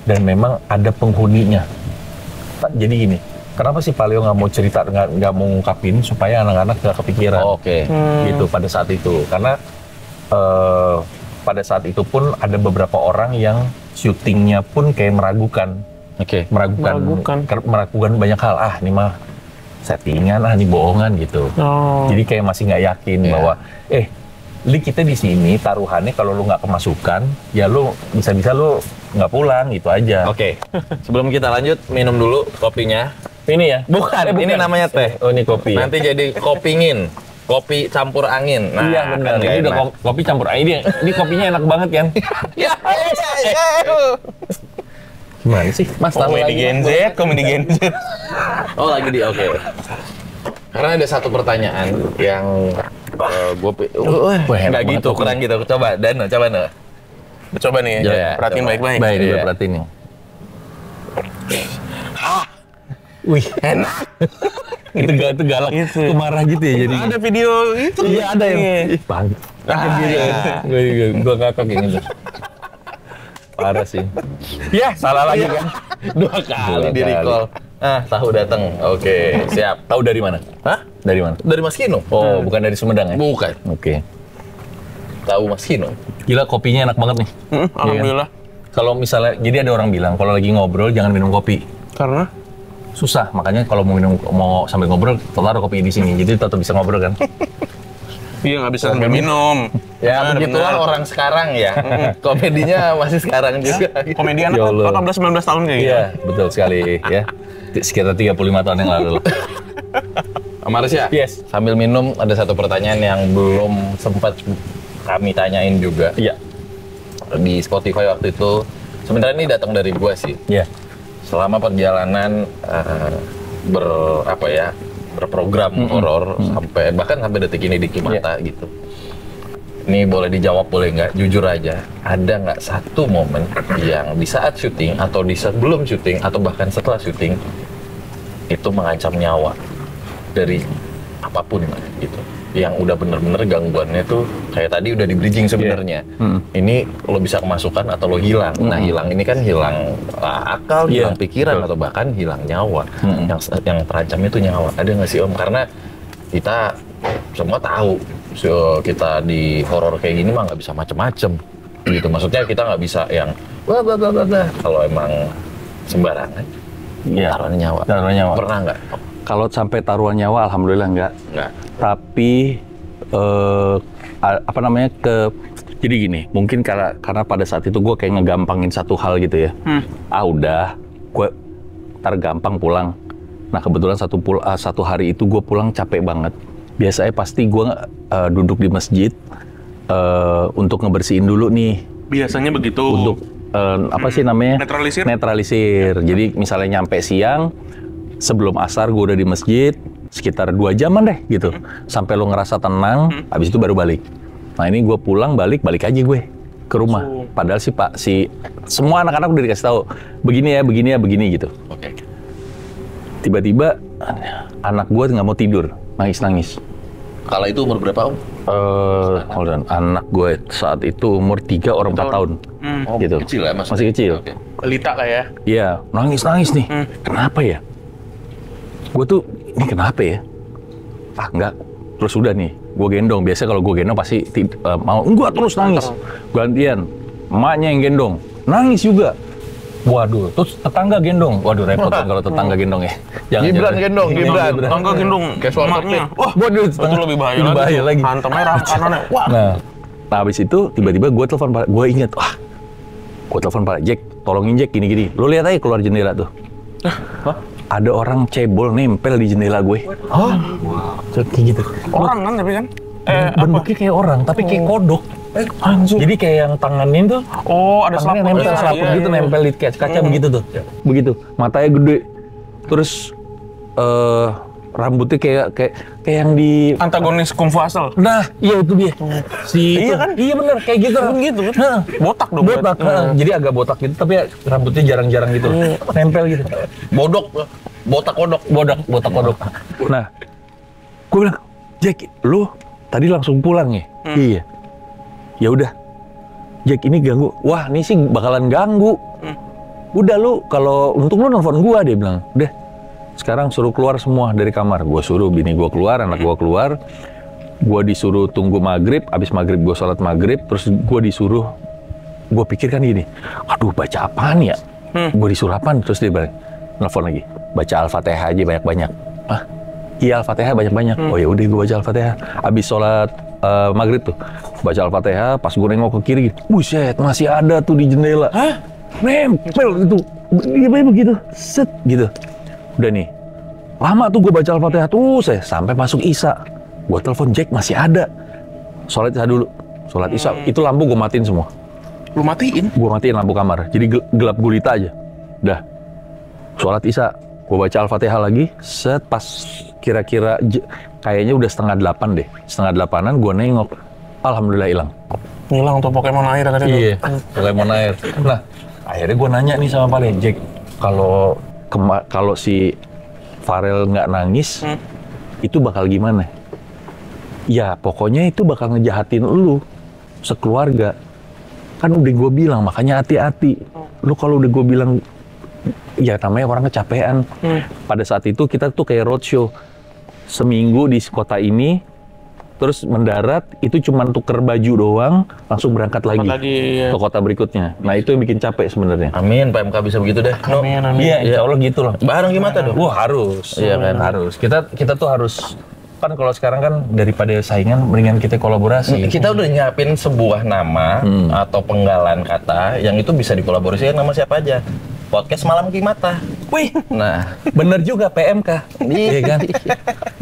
dan memang ada penghuninya. Jadi gini, kenapa sih Paleo nggak mau cerita, nggak mau ngungkapin supaya anak-anak nggak kepikiran? Gitu pada saat itu, karena pada saat itu pun ada beberapa orang yang syutingnya pun kayak meragukan banyak hal. Ini mah settingan, ini bohongan gitu. Jadi kayak masih nggak yakin bahwa Li kita di sini taruhannya kalau lu nggak kemasukan, ya lu bisa-bisa lu nggak pulang gitu aja. Sebelum kita lanjut, minum dulu kopinya. Ini ya? Bukan. Ini namanya teh. Oh ini kopi. Nanti jadi kopingin. Kopi campur angin. Nah, iya benar. Ini udah kopi campur angin. Ini kopinya enak banget kan? Ya. Gimana sih? Mas, komedi Gen Z. Oh lagi di oke. Karena ada satu pertanyaan yang nggak gitu, kurang gitu. Coba Dano, coba nih ya. Perhatiin baik-baik. Baik, perhatiin nih. Wih, enak. itu galak, itu marah gitu ya jadi. Ada video itu. Iya ada yang. Bang. Gue ngakak yang itu. Parah sih. Ya salah lagi kan. 2 kali di recall. Tahu datang. Oke, siap. Tahu dari mana? Hah? Dari mana? Dari Mas Kino. Oh, bukan dari Sumedang ya? Bukan. Oke. Tahu Mas Kino. Gila kopinya enak banget nih. Alhamdulillah. Kalau misalnya, jadi ada orang bilang kalau lagi ngobrol jangan minum kopi. Karena? Susah, makanya kalau mau sambil ngobrol, taruh kopi di sini, jadi tetap bisa ngobrol kan? Iya nggak bisa sambil minum. Ya begitulah orang sekarang ya. Komedinya masih sekarang juga. Komedi anak 18-19 tahun kayak gitu. Iya, betul sekali ya. Sekitar 35 tahun yang lalu. Marsya, yes. Sambil minum ada satu pertanyaan yang belum sempat kami tanyain juga. Iya. Di Spotify waktu itu, sebenarnya ini datang dari gua sih. Iya. Selama perjalanan berprogram horor bahkan sampai detik ini di Kimata gitu. Ini boleh dijawab boleh nggak? Jujur aja, ada nggak satu momen yang di saat syuting atau di sebelum syuting atau bahkan setelah syuting itu mengancam nyawa dari apapun gitu? Yang udah bener-bener gangguannya tuh kayak tadi udah di bridging sebenarnya. Ini lo bisa kemasukan atau lo hilang. Nah hilang ini kan hilang akal, hilang pikiran atau bahkan hilang nyawa. Yang terancamnya tuh nyawa. Ada nggak sih Om? Karena kita semua tahu kita di horor kayak gini mah nggak bisa macem-macem gitu. Maksudnya kita nggak bisa yang kalau emang sembarangan. Taruhan nyawa. Pernah nggak? Kalau sampai taruhan nyawa, alhamdulillah enggak. Tapi jadi gini, mungkin karena pada saat itu gue kayak ngegampangin satu hal gitu ya. Udah, gue ntar gampang pulang. Nah kebetulan satu hari itu gue pulang capek banget. Biasanya pasti gue duduk di masjid untuk ngebersihin dulu nih. Biasanya begitu. Untuk apa sih namanya? Netralisir. Jadi misalnya nyampe siang, sebelum asar gue udah di masjid, sekitar 2 jaman deh gitu. Sampai lo ngerasa tenang, habis itu baru balik. Nah ini gue pulang balik aja gue ke rumah. Padahal semua anak-anak udah dikasih tahu begini ya begini gitu. Oke. Tiba-tiba anak gue nggak mau tidur, nangis. Kalau itu umur berapa, Om? Anak gue saat itu umur 3 orang 4 tahun. Oh, gitu. Kecil ya, masih kecil. Okay. Pelita kayak. Iya, nangis nih. Kenapa ya? Gue tuh ini kenapa ya? Enggak. Terus udah nih, gue gendong. Biasanya kalau gue gendong pasti mau. Enggak, terus nangis. Gantian, emaknya yang gendong. Nangis juga. Waduh, terus tetangga gendong. Waduh, repot kan kalau tetangga gendong ya. Gibran gendong. Tetangga gendong. Kayak suara emaknya. Wah, waduh, itu lebih bahaya lagi. Hantamnya ram kanannya. Wah. Nah, habis itu tiba-tiba gue telepon Pak. Gue inget, gue telepon Pak Jack, tolongin Jack gini-gini. Lo lihat aja keluar jendela tuh. Ada orang cebol nempel di jendela gue. Kayak gitu. Orang kan tapi kan? Bentuknya kayak orang, tapi kayak kodok. Anjir. Jadi kayak yang tangannya tuh, ada tangannya nempel selaput gitu, nempel di kaca begitu tuh. Begitu, matanya gede. Terus rambutnya kayak yang di antagonis Kung Fu Hustle. Nah, iya itu dia. Iya kan? Iya bener, kayak gitu. Gitu kan? Botak dong. Botak. Jadi agak botak gitu, tapi rambutnya jarang-jarang gitu. Nempel gitu. Botak kodok. Nah, gue bilang, Jack, lu tadi langsung pulang ya? Iya. Ya udah, Jack ini ganggu. Wah, ini sih bakalan ganggu. Udah lu, kalau untung lu nelfon gua, dia bilang. Udah, sekarang suruh keluar semua dari kamar. Gua suruh bini gua keluar, anak gua keluar. Gua disuruh tunggu maghrib. Abis maghrib gua sholat maghrib. Terus gua disuruh, gua pikir kan gini, aduh baca apaan ya? Gua disuruh apaan? Terus dia bilang, nelfon lagi, baca Al-Fatihah aja banyak-banyak. Iya Al-Fatihah banyak-banyak. Oh ya udah gue baca Al-Fatihah. Abis sholat maghrib tuh baca Al-Fatihah. Pas gue nengok ke kiri, buset masih ada tuh di jendela. Nempel gitu. Iya begitu. Set gitu. Udah nih. Lama tuh gue baca Al-Fatihah tuh sampai masuk Isya. Gue telepon Jack masih ada. Sholat Isya dulu. Sholat Isya itu lampu gue matiin semua. Lu matiin? Gue matiin lampu kamar. Jadi gelap gulita aja. Udah. Sholat Isya. Gue baca Al-Fatihah lagi, pas kira-kira kayaknya udah 7:30 deh. 7:30-an gue nengok, alhamdulillah hilang. Hilang tuh Pokemon air tadi. Iya, Pokemon air. Nah, akhirnya gue nanya nih sama Pak Jack, kalau si Farel nggak nangis, itu bakal gimana? Ya, pokoknya itu bakal ngejahatin lu sekeluarga. Kan udah gue bilang, makanya hati-hati. Lu kalau udah gue bilang, ya namanya orang kecapean. Pada saat itu kita tuh kayak roadshow seminggu di kota ini, terus mendarat itu cuma tuker baju doang, langsung berangkat lagi ke kota berikutnya. Nah itu yang bikin capek sebenarnya. Amin, PMK bisa begitu deh. Amin. Iya, insya Allah gitu loh. Bareng gimana dong? Wah harus. Iya kan? Harus. Kita tuh harus. Kan kalau sekarang kan daripada saingan, mendingan kita kolaborasi. Kita udah nyiapin sebuah nama atau penggalan kata yang itu bisa dikolaborasikan sama siapa aja. Podcast Malam Kimata. Wih, nah bener juga PMK. Iya kan?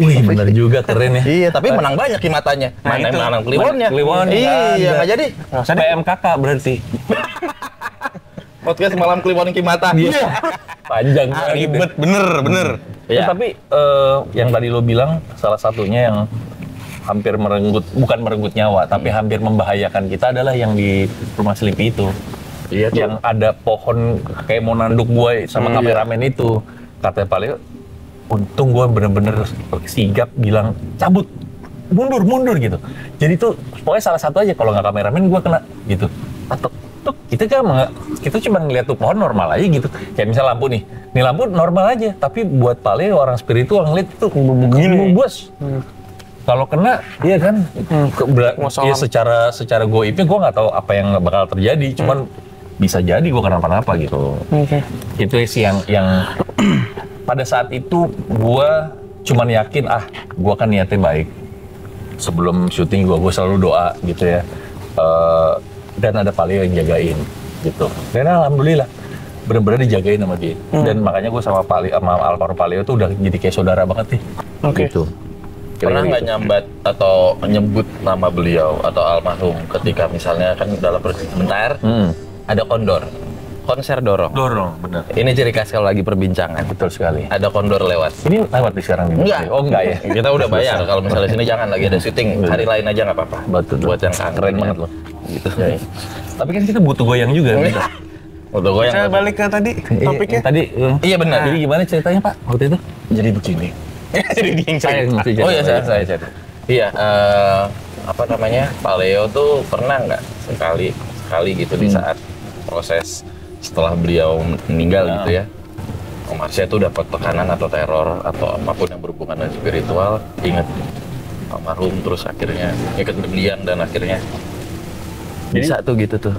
Wih, bener juga, keren ya. Iya, tapi menang banyak Kimatanya. Mana yang menang Kliwonnya? Iya, nggak jadi. PMKK berarti. Podcast Malam Kliwon Kimata. Iya. Panjang. Ribet, bener. Ya. Tapi yang tadi lo bilang, salah satunya yang hampir bukan merenggut nyawa, tapi hampir membahayakan kita adalah yang di Rumah Sleepy itu. Iya, yang ada pohon kayak mau nanduk gue sama kameramen itu. Katanya paling untung gue bener-bener sigap bilang cabut, mundur gitu. Jadi tuh pokoknya salah satu aja, kalau nggak kameramen gue kena gitu. Atau tuh kita cuma ngeliat tuh pohon normal aja gitu. Kayak misal lampu nih lampu normal aja, tapi buat Pale orang spiritual ngeliat tuh begini bos. Kalau kena, iya kan, ya secara goibnya gue nggak tahu apa yang bakal terjadi, cuman bisa jadi gue kenapa-napa gitu. Itu sih yang pada saat itu gue cuman yakin gue kan niatnya baik. Sebelum syuting gue selalu doa gitu ya. Dan ada Paleo yang jagain gitu. Dan alhamdulillah benar-benar dijagain sama dia. Dan makanya gue sama almarhum Paleo tuh udah jadi kayak saudara banget nih. Gitu. Pernah nggak nyambat atau nyebut nama beliau atau almarhum ketika misalnya kan dalam bentar ada kondor. Konser dorong. Dorong, benar. Ini ciri khas kalau lagi perbincangan. Betul sekali. Ada kondor lewat. Ini lewat di sekarang? Enggak. Oh enggak ya? Kita udah bayar. Kalau misalnya sini jangan lagi ada syuting. Hari lain aja nggak apa-apa. Betul. Buat yang keren banget loh. Gitu. Ya. Tapi kan kita butuh goyang juga. Butuh goyang. Saya balik ke tadi topiknya. Tadi. Iya benar. Jadi gimana ceritanya Pak waktu itu? Jadi begini. Jadi dia yang cerita. Oh iya saya cerita. Iya. Apa namanya? Pak Leo tuh pernah nggak sekali gitu di saat proses setelah beliau meninggal gitu ya, Om Arsya itu dapat tekanan atau teror atau apapun yang berhubungan dengan spiritual, ingat almarhum terus akhirnya ingat berlian dan akhirnya bisa tuh gitu tuh.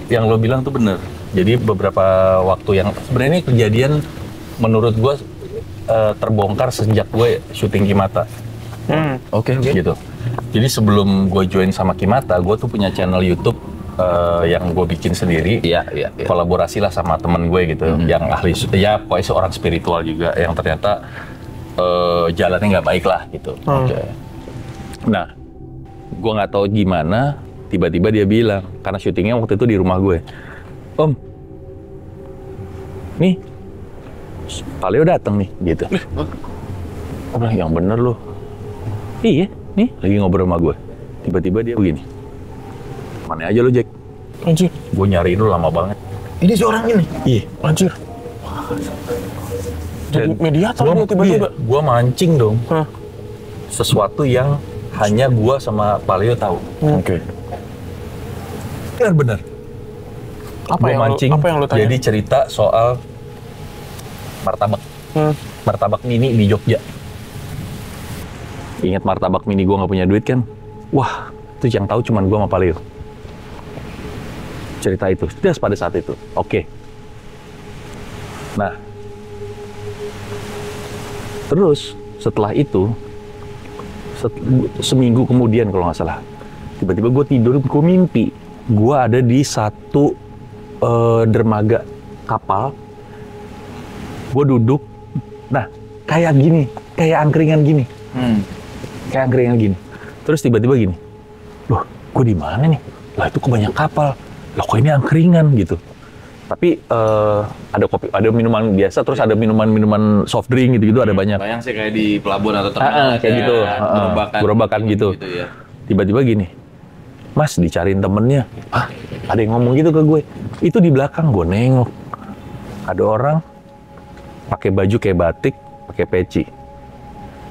Yang lo bilang tuh bener. Jadi beberapa waktu yang sebenarnya kejadian menurut gue terbongkar sejak gue syuting Kimata. Oke. Gitu. Jadi sebelum gue join sama Kimata, gue tuh punya channel YouTube yang gue bikin sendiri, iya. Kolaborasi lah sama temen gue gitu, yang ahli, ya pokoknya seorang spiritual juga, yang ternyata jalannya nggak baik lah gitu. Okay. Nah, gue nggak tahu gimana, tiba-tiba dia bilang, karena syutingnya waktu itu di rumah gue, Om, nih, Pak Leo datang nih, gitu. Oh, yang bener loh. Iya, nih lagi ngobrol sama gue. Tiba-tiba dia begini. Mana aja lo Jack? Anjir. Gue nyariin lo lama banget. Ini si orang ini? Iya. Anjir. Jadi mediator dia tiba-tiba. Gue mancing dong. Sesuatu yang hanya gue sama Pak Leo tahu. Oke. Benar. Apa yang lo tanya? Jadi cerita soal martabak. Martabak mini di Jogja. Ingat martabak mini gue nggak punya duit kan? Wah, itu yang tahu cuman gue sama Pak Leo. Cerita itu, just pada saat itu. Oke. Nah, terus setelah itu, seminggu kemudian kalau nggak salah, tiba-tiba gue tidur, gue mimpi. Gue ada di satu dermaga kapal. Gue duduk, nah kayak gini, kayak angkringan gini. Kayak angkringan gini. Terus tiba-tiba gini, loh, gue di mana nih? Lah itu kebanyak kapal. Loh kok ini angkringan gitu. Tapi ada kopi, ada minuman biasa, terus ada minuman soft drink gitu-gitu, ada banyak. Bayang sih kayak di pelabuhan atau terminal kayak gitu, gerobakan gitu. Ya. Tiba-tiba gini, Mas dicariin temennya. Ah, ada yang ngomong gitu ke gue. Itu di belakang gue nengok, ada orang pakai baju kayak batik, pakai peci.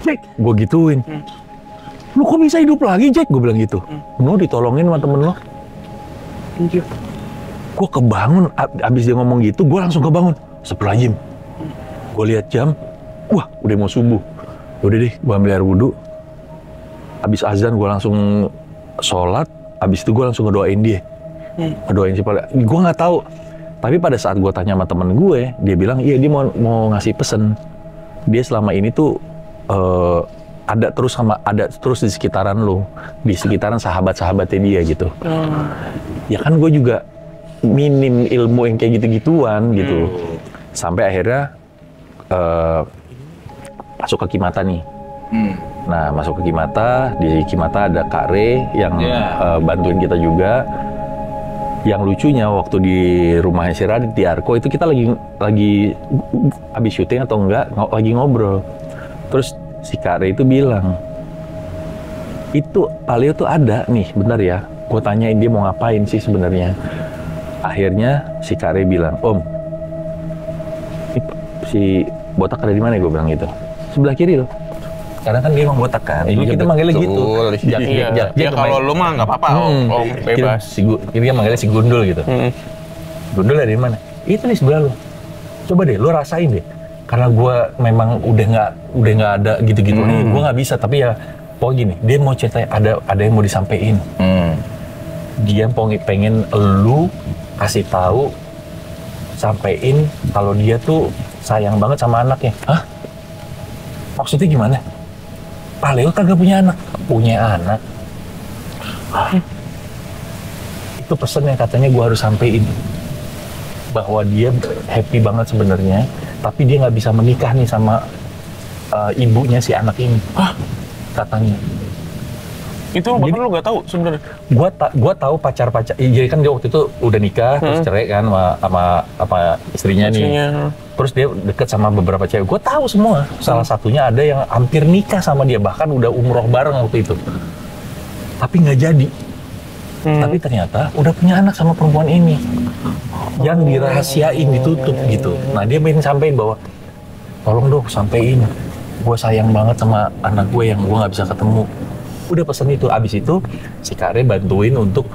Jack, gue gituin. Lu kok bisa hidup lagi Jack? Gue bilang gitu. Lu ditolongin sama temen lo. Gue kebangun, abis dia ngomong gitu, gue langsung kebangun. Astagfirullahaladzim. Gue lihat jam, wah udah mau subuh. Udah deh, gue ambil air wudhu. Abis azan gue langsung sholat, abis itu gue langsung ngedoain dia. Ngedoain si Pak. Gue nggak tahu. Tapi pada saat gue tanya sama temen gue, dia bilang, iya dia mau ngasih pesen. Dia selama ini tuh ada terus di sekitaran lo, di sekitaran sahabat-sahabatnya dia gitu. Ya kan gue juga minim ilmu yang kayak gitu-gituan gitu. Sampai akhirnya masuk ke Kimata nih. Nah masuk ke Kimata, di Kimata ada Kak Re yang bantuin kita juga. Yang lucunya waktu di rumahnya si Radit di Arko itu kita lagi habis syuting atau enggak lagi ngobrol. Terus si Kak Re itu bilang, itu Pak Leo tuh ada nih, bentar ya. Gue tanyain dia mau ngapain sih sebenarnya. Akhirnya si Kak Re bilang, Om, si botak ada di mana? Gue bilang gitu. Sebelah kiri loh. Karena kan dia emang botak kan. Dulu kita manggilnya gitu. Ya kalau lu mah nggak apa-apa, Om, bebas. Kita manggilnya si Gundul gitu. Gundul ada di mana? Itu di sebelah lo. Coba deh, lo rasain deh. Karena gue memang udah nggak ada gitu-gitu nih, gue nggak bisa. Tapi ya, pokoknya gini, dia mau ceritanya ada yang mau disampaikan. Dia pengen lu kasih tahu, sampein kalau dia tuh sayang banget sama anaknya. Hah? Maksudnya gimana? Pak Leo kagak punya anak. Punya anak. Itu pesan yang katanya gue harus sampein. Bahwa dia happy banget sebenarnya, tapi dia nggak bisa menikah nih sama ibunya si anak ini. Katanya. Itu bahkan lu nggak tahu sebenarnya. Gua tahu pacar-pacar. Jadi kan dia waktu itu udah nikah terus cerai kan sama istrinya nih. Terus dia deket sama beberapa cewek. Gua tahu semua. Salah satunya ada yang hampir nikah sama dia, bahkan udah umroh bareng waktu itu. Tapi nggak jadi. Tapi ternyata udah punya anak sama perempuan ini. Yang dirahasiain, ditutup gitu. Nah dia pengen sampein bahwa tolong dong sampein. Gue sayang banget sama anak gue yang gue nggak bisa ketemu. Udah pesen itu. Abis itu si Kare bantuin untuk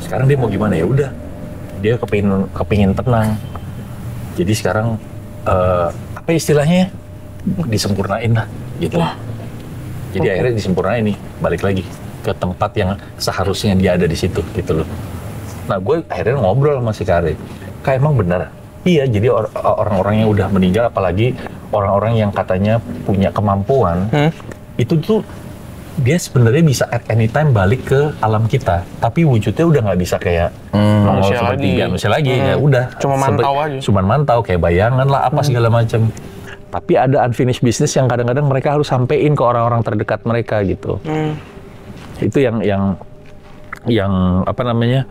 sekarang dia mau gimana ya udah. Dia kepingin tenang. Jadi sekarang apa istilahnya disempurnain lah gitu. Jadi akhirnya disempurnain nih, balik lagi ke tempat yang seharusnya dia ada di situ gitu loh. Nah gue akhirnya ngobrol sama si Kare. Kayak emang bener. Iya, jadi orang-orang yang udah meninggal, apalagi orang-orang yang katanya punya kemampuan, itu tuh dia sebenarnya bisa at any time balik ke alam kita, tapi wujudnya udah nggak bisa kayak manusia lagi. Ya udah. Cuma mantau aja. Cuma mantau kayak bayangan lah apa segala macam. Tapi ada unfinished business yang kadang-kadang mereka harus sampein ke orang-orang terdekat mereka gitu. Itu yang apa namanya?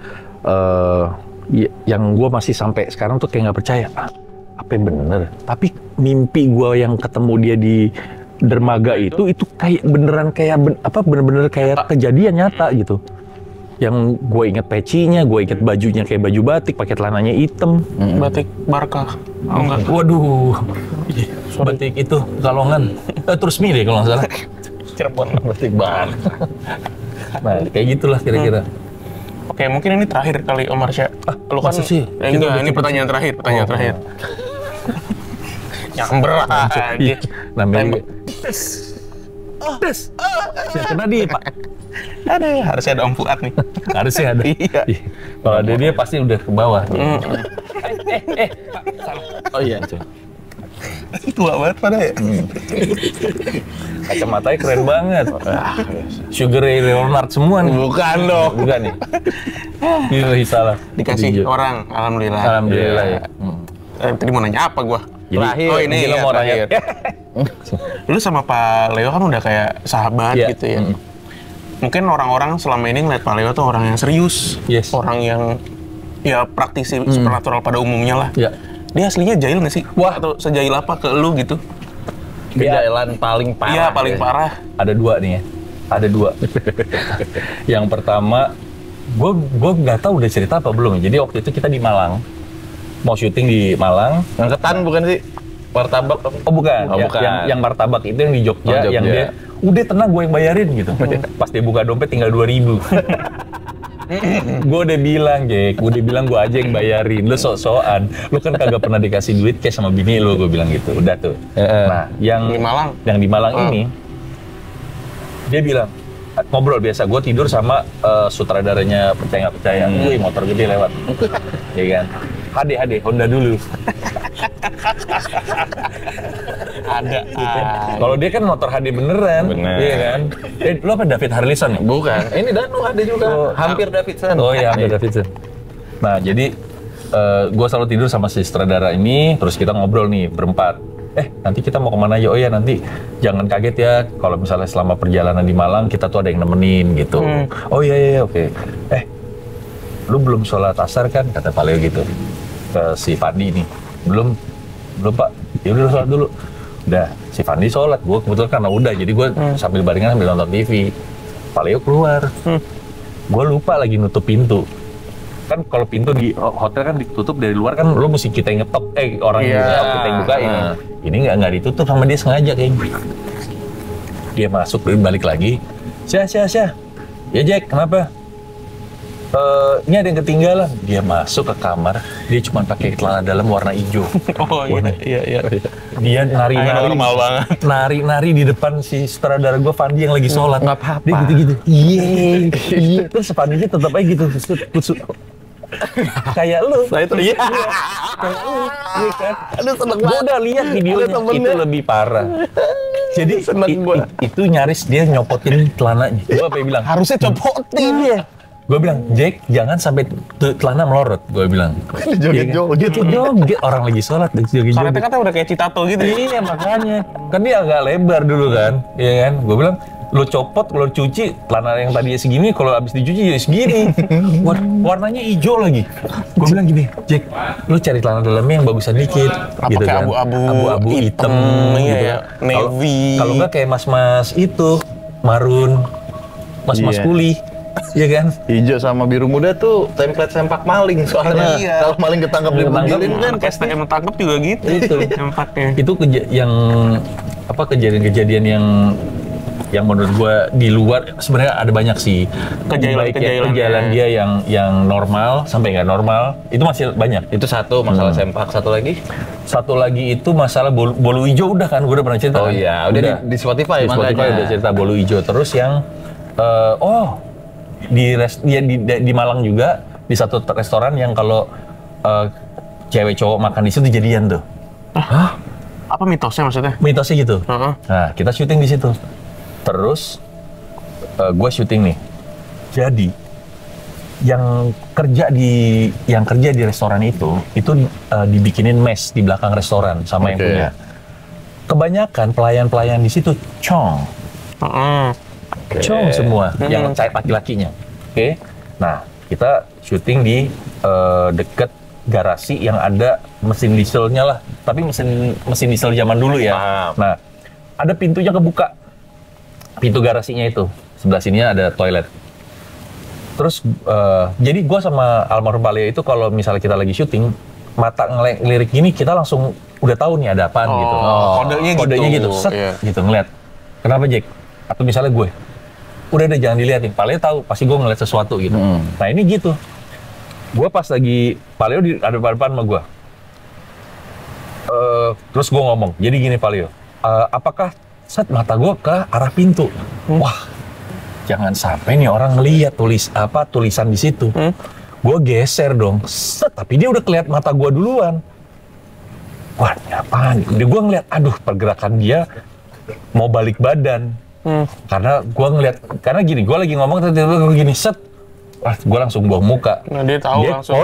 Yang gue masih sampai sekarang tuh kayak nggak percaya apa yang bener. Tapi mimpi gue yang ketemu dia di dermaga itu kayak beneran kayak bener-bener kayak kejadian nyata gitu. Yang gue inget pecinya, gue inget bajunya kayak baju batik, pakai celananya hitam. Batik Barkah. Oh enggak. Waduh. Batik itu Kalongan. Terus deh kalau nggak salah. Cirebon. Batik banget. Nah kayak gitulah kira-kira. Oke, mungkin ini terakhir kali Om Marsha. Lu kan sih? Enggak, ini pertanyaan terakhir. Terakhir. Nyamber aja. Namanya Des. Saya kena dia, Pak. Aduh, harusnya ada Om Fuad nih. Harusnya ada. Iya. Kalau ada dia pasti udah ke bawah. Oh iya. Tua banget pada ya. Kacamatanya keren banget. Sugar Ray Leonard semua nih. Bukan dong. Bukan nih. Ini salah. Dikasih orang, alhamdulillah. Alhamdulillah ya. Tadi mau nanya apa gua? Terakhir. Oh ini ya, mau terakhir. Lu sama Pak Leo kan udah kayak sahabat gitu ya. Mungkin orang-orang selama ini ngeliat Pak Leo tuh orang yang serius. Yes. Orang yang ya praktisi supernatural pada umumnya lah. Ya. Dia aslinya jahil nggak sih? Wah. Atau sejail apa ke lu gitu? Kejailan paling parah. Iya, paling parah. Ada dua nih ya. Ada dua. Yang pertama, gue nggak tahu udah cerita apa belum. Jadi waktu itu kita di Malang, mau syuting di Malang. Yang ketan bukan sih? Martabak? Oh bukan. Oh, bukan. Yang martabak itu yang di Jogja, Jogja. yang dia udah tenang gue yang bayarin gitu. Pas dia buka dompet tinggal 2.000. Gue udah bilang, Jack, gue aja yang bayarin. Lu sok-sokan, lu kan kagak pernah dikasih duit cash sama bini lu, gue bilang gitu. Udah tuh. Nah, yang di Malang ini, dia bilang, ngobrol biasa, gue tidur sama sutradaranya Percaya Nggak Percaya. Wih, motor gede lewat. Ya kan? HD, Honda dulu. Ada. Kalau dia kan motor HD beneran, iya kan? Lu apa David Harlison ya? Bukan. Ini Danu ada juga. Hampir Davidson. Oh iya, hampir Davidson. Nah, jadi gue selalu tidur sama si sutradara ini, terus kita ngobrol nih berempat. Nanti kita mau kemana ya? Oh ya, nanti jangan kaget ya kalau misalnya selama perjalanan di Malang kita tuh ada yang nemenin gitu. Oh iya, oke. Lu belum sholat asar kan? Kata Pak Leo gitu ke si Fandi nih. Belum Pak. Ya udah sholat dulu. Udah, si Fandi sholat. Gue kebetulan karena udah, jadi gue sambil baringan sambil nonton TV. Pak Leo keluar. Gue lupa lagi nutup pintu. Kan kalau pintu di hotel kan ditutup dari luar kan, lo mesti kita yang ngetok, orang yang kita yang bukain. Ini nggak ditutup sama dia sengaja kayaknya. Dia masuk, balik lagi. Syah. Ya Jack, kenapa? Ini ada yang ketinggalan. Dia masuk ke kamar, dia cuma pakai celana dalam warna hijau. Oh iya. Dia normal banget. Nari di depan si sutradara gue Fandi yang lagi sholat. Nggak apa-apa. Dia gitu-gitu. Iya. Terus Fandinya tetap aja gitu. Kayak lu. Nah itu iya. Kayak lu. Iya kan? Aduh seneng Gue banget. udah lihat videonya, itu lebih parah. Jadi itu nyaris dia nyopotin celananya. Gue apa yang bilang? Harusnya copotin. Iya. Gue bilang, Jack, jangan sampai celana melorot. Gue bilang. Joget-joget. Dia tuh joget, orang lagi sholat. Soalnya katanya udah kayak Citato gitu. Iya, makanya. Kan dia agak lebar dulu kan. Iya kan? Gue bilang, lo copot, lo cuci, celana yang tadinya segini, kalau abis dicuci jadi segini. Warnanya hijau lagi. Gue bilang gini, Jack, lo cari celana dalamnya yang bagusan dikit. Apa gitu kayak kan? Abu-abu hitam gitu ya. Navy. Kalau nggak kayak mas-mas itu, marun, mas-mas kuli. Iya kan? Hijau sama biru muda tuh template sempak maling soalnya. Kalau maling ketangkap di mobilin kan STM tangkap juga gitu. Itu sempaknya. Itu kejadian-kejadian yang menurut gua di luar sebenarnya ada banyak sih. Kejadian dia yang normal sampai nggak normal itu masih banyak. Itu satu masalah sempak, satu lagi itu masalah bolu hijau udah kan, gua udah pernah cerita. Oh iya, udah di Spotify. Di Spotify udah cerita bolu hijau. Terus yang di Malang juga di satu restoran yang kalau cewek cowok makan di situ jadian tuh. Hah? Apa mitosnya maksudnya? Mitosnya gitu. Nah, kita syuting di situ. Terus gue syuting nih. Jadi yang kerja di restoran itu dibikinin mes di belakang restoran sama yang punya. Kebanyakan pelayan-pelayan di situ cong. Cong semua yang laki-lakinya. Oke. Nah, kita syuting di deket garasi yang ada mesin dieselnya lah. Tapi mesin diesel zaman dulu ya. Nah, ada pintunya kebuka. Pintu garasinya itu. Sebelah sininya ada toilet. Terus, jadi gue sama almarhum Pak Leo itu kalau misalnya kita lagi syuting, mata ngelirik gini, kita langsung udah tahu nih ada apaan gitu. Kodenya gitu. Set, gitu ngeliat. Kenapa Jack? Atau misalnya gue. Udah jangan dilihatin. Pak Leo tahu, pasti gue ngeliat sesuatu gitu. Nah ini gitu. Gue pas lagi, Pak Leo ada depan sama gue. Terus gue ngomong, jadi gini Pak Leo, apakah set mata gue ke arah pintu? Wah, jangan sampai nih orang ngeliat tulisan di situ. Gue geser dong, set, tapi dia udah keliat mata gue duluan. Wah, ini apaan? Gue ngeliat, aduh pergerakan dia mau balik badan. Karena gue ngeliat, karena gini, gue lagi ngomong tiba-tiba gue gini, set. Wah, gue langsung buang muka. Nah, dia tahu langsung.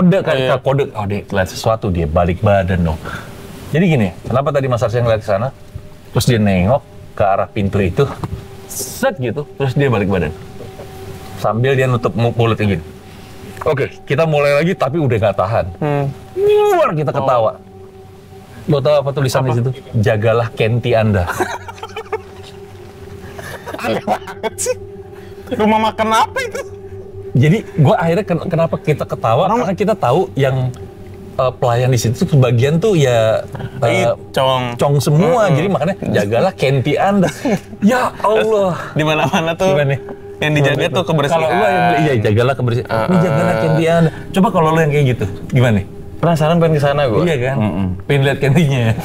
Kode, dia lihat sesuatu, dia balik badan dong. Jadi gini, kenapa tadi Mas Arsya ngeliat ke sana? Terus dia nengok ke arah pintu itu, set gitu, terus dia balik badan. Sambil dia nutup mulutnya gini. Oke, kita mulai lagi tapi udah gak tahan. Luar kita ketawa. Lo tau apa tulisan di situ? Jagalah Kenti Anda. Aneh banget sih. Rumah makan apa itu? Jadi gue akhirnya kenapa kita ketawa? Karena kita tahu yang pelayan di situ sebagian tuh ya cong semua. Jadi makanya jagalah Kenti Anda. Ya Allah. Di mana-mana tuh. Gimana? Yang dijaga tuh kebersihan. Kalau lo yang jagalah kebersihan. Ini jagalah Kenti Anda. Coba kalau lo yang kayak gitu, gimana? Penasaran pengen kesana gue. Iya kan? Pengen lihat Kentinya.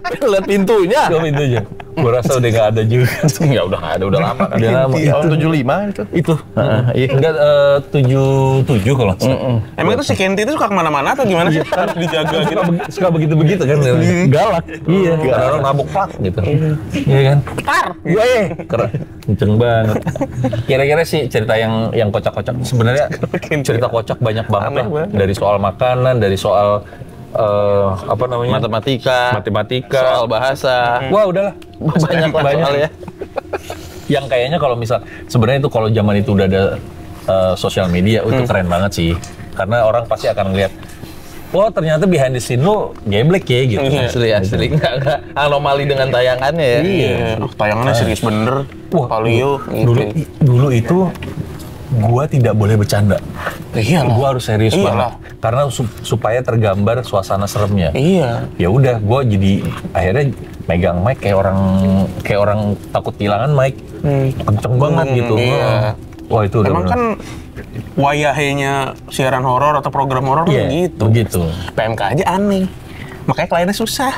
Pengen lihat pintunya. Pintunya. Gue rasa udah nggak ada juga. Ya udah nggak ada, udah lama kan. Udah lama. Tahun 75 itu. Itu. Enggak 77 kalau. Emang itu si Kenti itu suka kemana-mana atau gimana sih? Harus dijaga gitu. Suka begitu-begitu kan. Galak. Iya. Orang nabok plak gitu. Iya kan? Iya. Keren. Kenceng banget. Kira-kira sih cerita yang kocak-kocak. Sebenarnya cerita kocak banyak banget lah. Dari soal makanan, dari soal apa namanya? Matematika, soal bahasa. Wah, udahlah. Banyak soalnya. Yang kayaknya kalau misal sebenarnya itu kalau zaman itu udah ada sosial media, itu keren banget sih. Karena orang pasti akan ngeliat, wah ternyata behind the scene lo geblek ya gitu. Asli. Nggak anomali dengan tayangannya ya. Iya. Tayangannya serius bener. Wah, Palio dulu itu gua tidak boleh bercanda. Iya. Gua harus serius banget. Karena supaya tergambar suasana seremnya. Iya. Ya udah, gua jadi akhirnya megang mic kayak orang takut kehilangan mic. Kenceng banget gitu. Iya. Wah, itu udah. Emang kan wayahnya siaran horor atau program horor gitu. Begitu. PMK aja aneh. Makanya kliennya susah.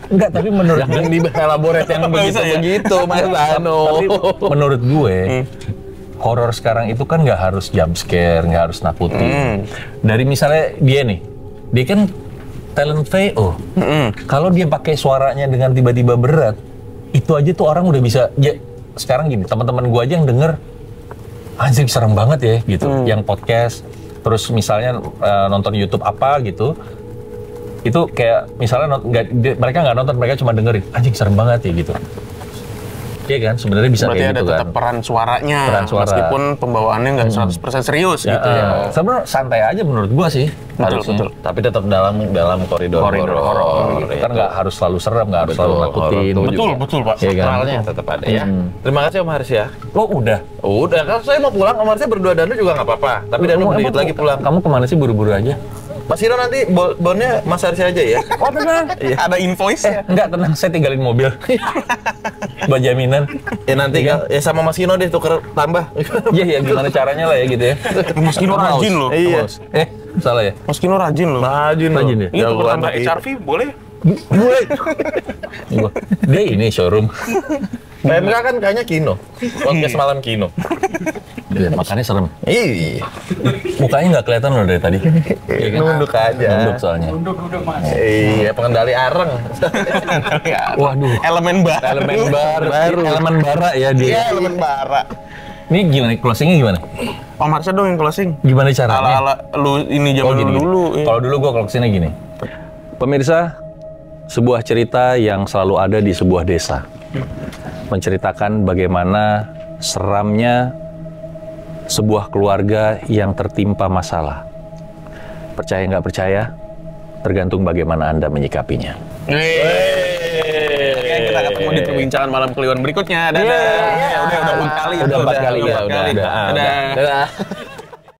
Enggak, tapi menurut yang di elaborate yang begitu Mas Dano. Tapi menurut gue horor sekarang itu kan nggak harus jump scare, nggak harus nakutin. Dari misalnya dia kan talent VO. Kalau dia pakai suaranya dengan tiba-tiba berat, itu aja tuh orang udah bisa. Ya, sekarang gini, teman-teman gue aja yang denger, anjir serem banget ya gitu. Yang podcast, terus misalnya nonton YouTube apa gitu, itu kayak misalnya mereka nggak nonton, mereka cuma dengerin, anjing serem banget ya gitu. Iya kan, sebenarnya bisa berarti kayak ada gitu tetap kan. peran suaranya, meskipun pembawaannya nggak 100% serius gitu ya. Sebenarnya santai aja menurut gua sih. Betul. Tapi tetap dalam koridor horor. Kan nggak harus selalu serem, nggak harus selalu nakutin. Betul Pak. Sakralnya tetap ada ya. Terima kasih Om Haris ya. Oh udah. Udah, kalau saya mau pulang, Om Harisnya berdua Danu juga nggak apa-apa. Tapi Danu sedikit lagi pulang. Kamu kemana sih buru-buru aja? Mas Hiro nanti bonnya Mas Haris aja ya. Oh tenang. Ada invoice-nya. Enggak tenang, saya tinggalin mobil. Buat jaminan. Ya nanti ya sama Mas Kino deh tuker tambah. Iya gimana caranya lah ya gitu ya. Mas Kino rajin loh. Iya. Salah ya? Mas Kino rajin loh. Rajin ya? Ini tuker tambah HRV boleh? Boleh. Dia ini showroom. PMK kan kayaknya Kino. Podcast malam Kino. Iya, makanya serem. Iya. Mukanya nggak kelihatan loh dari tadi. Nunduk aja. Nunduk soalnya. Iya, pengendali areng. Waduh. Elemen bara. Elemen bara ya dia. Iya, elemen bara. Ini gimana closingnya gimana? Om Harsha dong yang closing. Gimana caranya? Ala-ala lu ini zaman dulu. Kalau dulu gua closingnya gini. Pemirsa, sebuah cerita yang selalu ada di sebuah desa. Menceritakan bagaimana seramnya sebuah keluarga yang tertimpa masalah. Percaya nggak percaya, tergantung bagaimana Anda menyikapinya. Oke, kita ketemu di perbincangan malam Kliwon berikutnya. Dadah. Udah 4 kali. Udah 4 kali ya. Dadah.